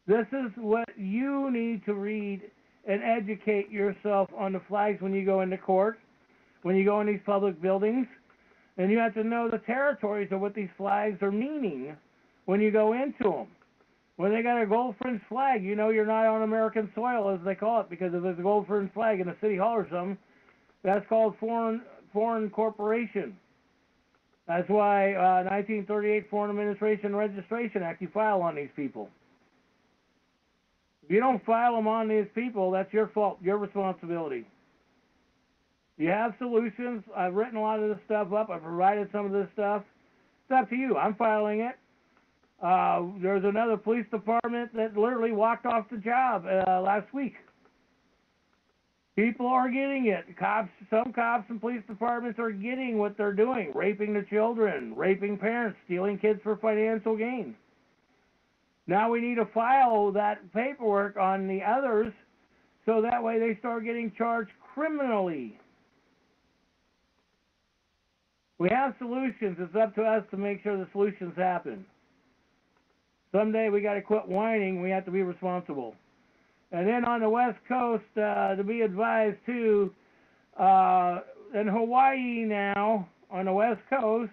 This is what you need to read and educate yourself on the flags when you go into court, when you go in these public buildings. And you have to know the territories of what these flags are meaning when you go into them. When they got a gold fringe flag, you know you're not on American soil, as they call it, because if there's a gold fringe flag in a city hall or something, that's called foreign corporation. That's why 1938 Foreign Administration Registration Act, you file on these people. If you don't file them on these people, that's your fault, your responsibility. You have solutions. I've written a lot of this stuff up. I've provided some of this stuff. It's up to you. I'm filing it. There's another police department that literally walked off the job last week. People are getting it. Some cops and police departments are getting what they're doing, raping the children, raping parents, stealing kids for financial gain. Now we need to file that paperwork on the others so that way they start getting charged criminally. We have solutions. It's up to us to make sure the solutions happen. Someday we got to quit whining. We have to be responsible. And then on the West Coast, to be advised too, in Hawaii now, on the West Coast,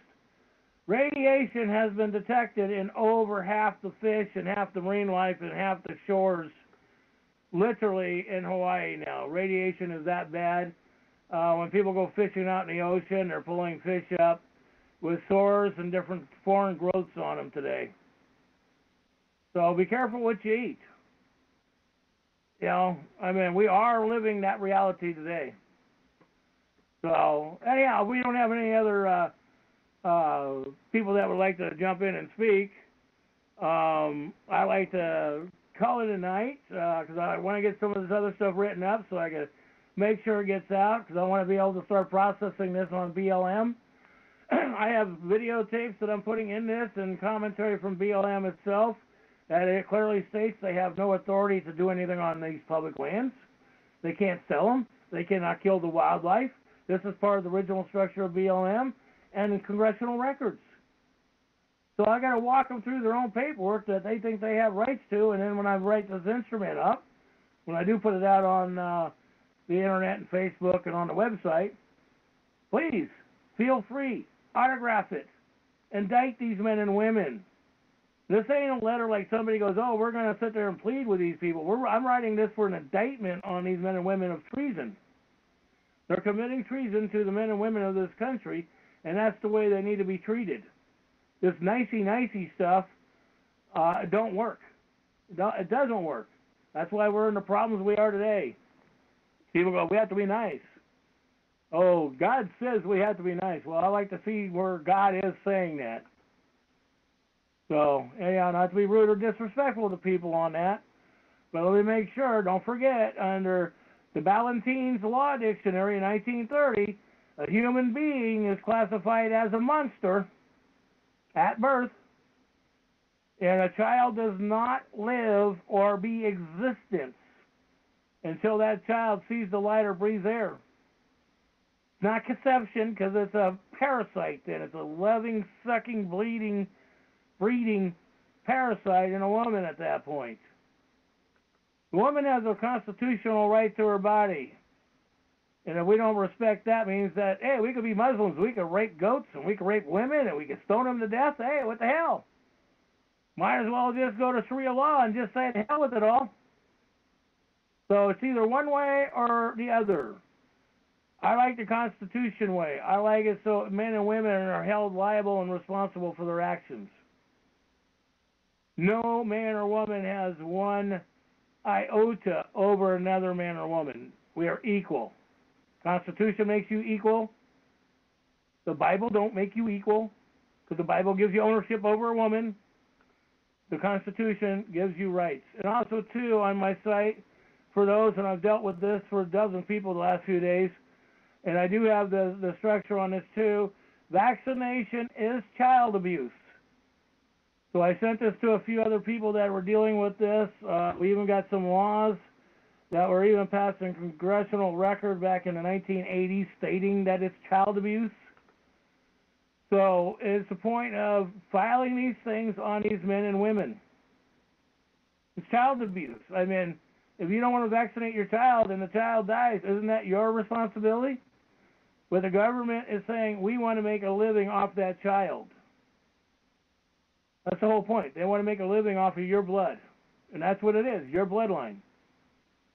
radiation has been detected in over half the fish and half the marine life and half the shores, literally in Hawaii now. Radiation is that bad. When people go fishing out in the ocean, they're pulling fish up with sores and different foreign growths on them today. So be careful what you eat. You know, I mean, we are living that reality today. So, anyhow, we don't have any other people that would like to jump in and speak. I like to call it a night because I want to get some of this other stuff written up so I can make sure it gets out because I want to be able to start processing this on BLM. I have videotapes that I'm putting in this and commentary from BLM itself. That it clearly states they have no authority to do anything on these public lands. They can't sell them. They cannot kill the wildlife. This is part of the original structure of BLM and the congressional records. So I got to walk them through their own paperwork that they think they have rights to, and then when I write this instrument up, when I do put it out on the internet and Facebook and on the website, please feel free, autograph it, indict these men and women. This ain't a letter like somebody goes, oh, we're going to sit there and plead with these people. I'm writing this for an indictment on these men and women of treason. They're committing treason to the men and women of this country, and that's the way they need to be treated. This nicey-nicey stuff don't work. It doesn't work. That's why we're in the problems we are today. People go, we have to be nice. Oh, God says we have to be nice. Well, I like to see where God is saying that. So, anyhow, not to be rude or disrespectful to people on that, but let me make sure, don't forget, under the Ballantines Law Dictionary in 1930, a human being is classified as a monster at birth, and a child does not live or be existence until that child sees the light or breathes air. It's not conception, because it's a parasite then. It's a loving, sucking, bleeding, breeding parasite in a woman at that point. The woman has a constitutional right to her body. And if we don't respect that, means that, hey, we could be Muslims, we could rape goats, and we could rape women, and we could stone them to death. Hey, what the hell? Might as well just go to Sharia law and just say, the hell with it all. So it's either one way or the other. I like the Constitution way. I like it so men and women are held liable and responsible for their actions. No man or woman has one iota over another man or woman. We are equal. Constitution makes you equal. The Bible don't make you equal, because the Bible gives you ownership over a woman. The Constitution gives you rights. And also, too, on my site, for those, and I've dealt with this for a dozen people the last few days, and I do have the structure on this, too, vaccination is child abuse. So I sent this to a few other people that were dealing with this. We even got some laws that were even passed in congressional record back in the 1980s stating that it's child abuse. So it's the point of filing these things on these men and women. It's child abuse. I mean, if you don't want to vaccinate your child and the child dies, isn't that your responsibility? But the government is saying, we want to make a living off that child. That's the whole point. They want to make a living off of your blood. And that's what it is, your bloodline.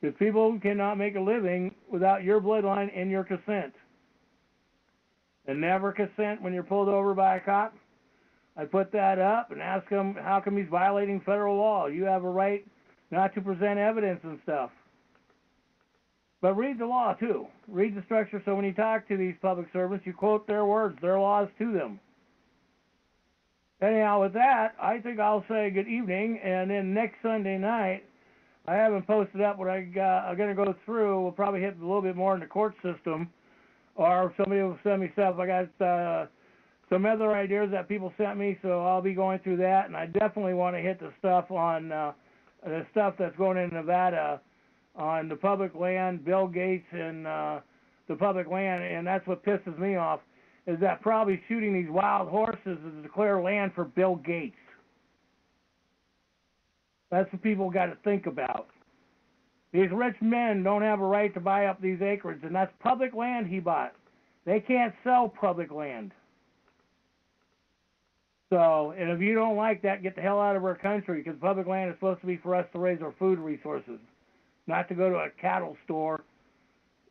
Because people cannot make a living without your bloodline and your consent. And never consent when you're pulled over by a cop. I put that up and ask him, how come he's violating federal law? You have a right not to present evidence and stuff. But read the law, too. Read the structure so when you talk to these public servants, you quote their words, their laws to them. Anyhow, with that, I think I'll say good evening, and then next Sunday night, I haven't posted up what I'm going to go through. We'll probably hit a little bit more in the court system, or somebody will send me stuff. I got some other ideas that people sent me, so I'll be going through that, and I definitely want to hit the stuff on the stuff that's going in Nevada on the public land, Bill Gates and the public land, and that's what pisses me off, is that probably shooting these wild horses is to declare land for Bill Gates. That's what people got to think about. These rich men don't have a right to buy up these acreage, and that's public land he bought. They can't sell public land. So, and if you don't like that, get the hell out of our country, because public land is supposed to be for us to raise our food resources, not to go to a cattle store,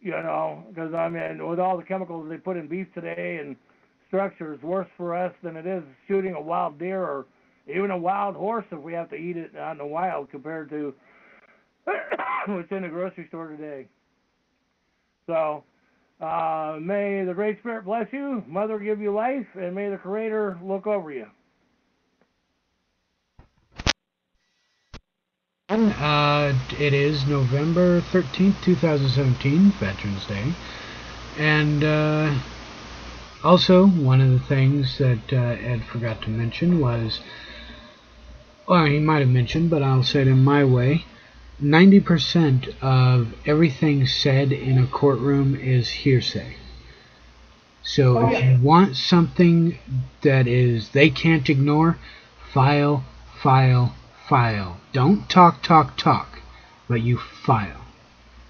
you know, because, I mean, with all the chemicals they put in beef today and structure, it's worse for us than it is shooting a wild deer or even a wild horse if we have to eat it out in the wild compared to what's in the grocery store today. So, may the Great Spirit bless you, Mother give you life, and may the Creator look over you. It is November 13th, 2017, Veterans Day. And also, one of the things that Ed forgot to mention was, well, he might have mentioned, but I'll say it in my way, 90% of everything said in a courtroom is hearsay. So if you want something that is they can't ignore, file, file, file. Don't talk, talk, talk, but you file.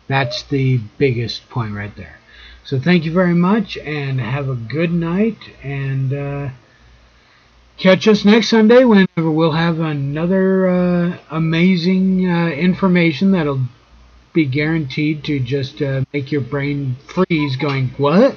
That's the biggest point right there. So thank you very much, and have a good night, and catch us next Sunday whenever we'll have another amazing information that'll be guaranteed to just make your brain freeze going, what?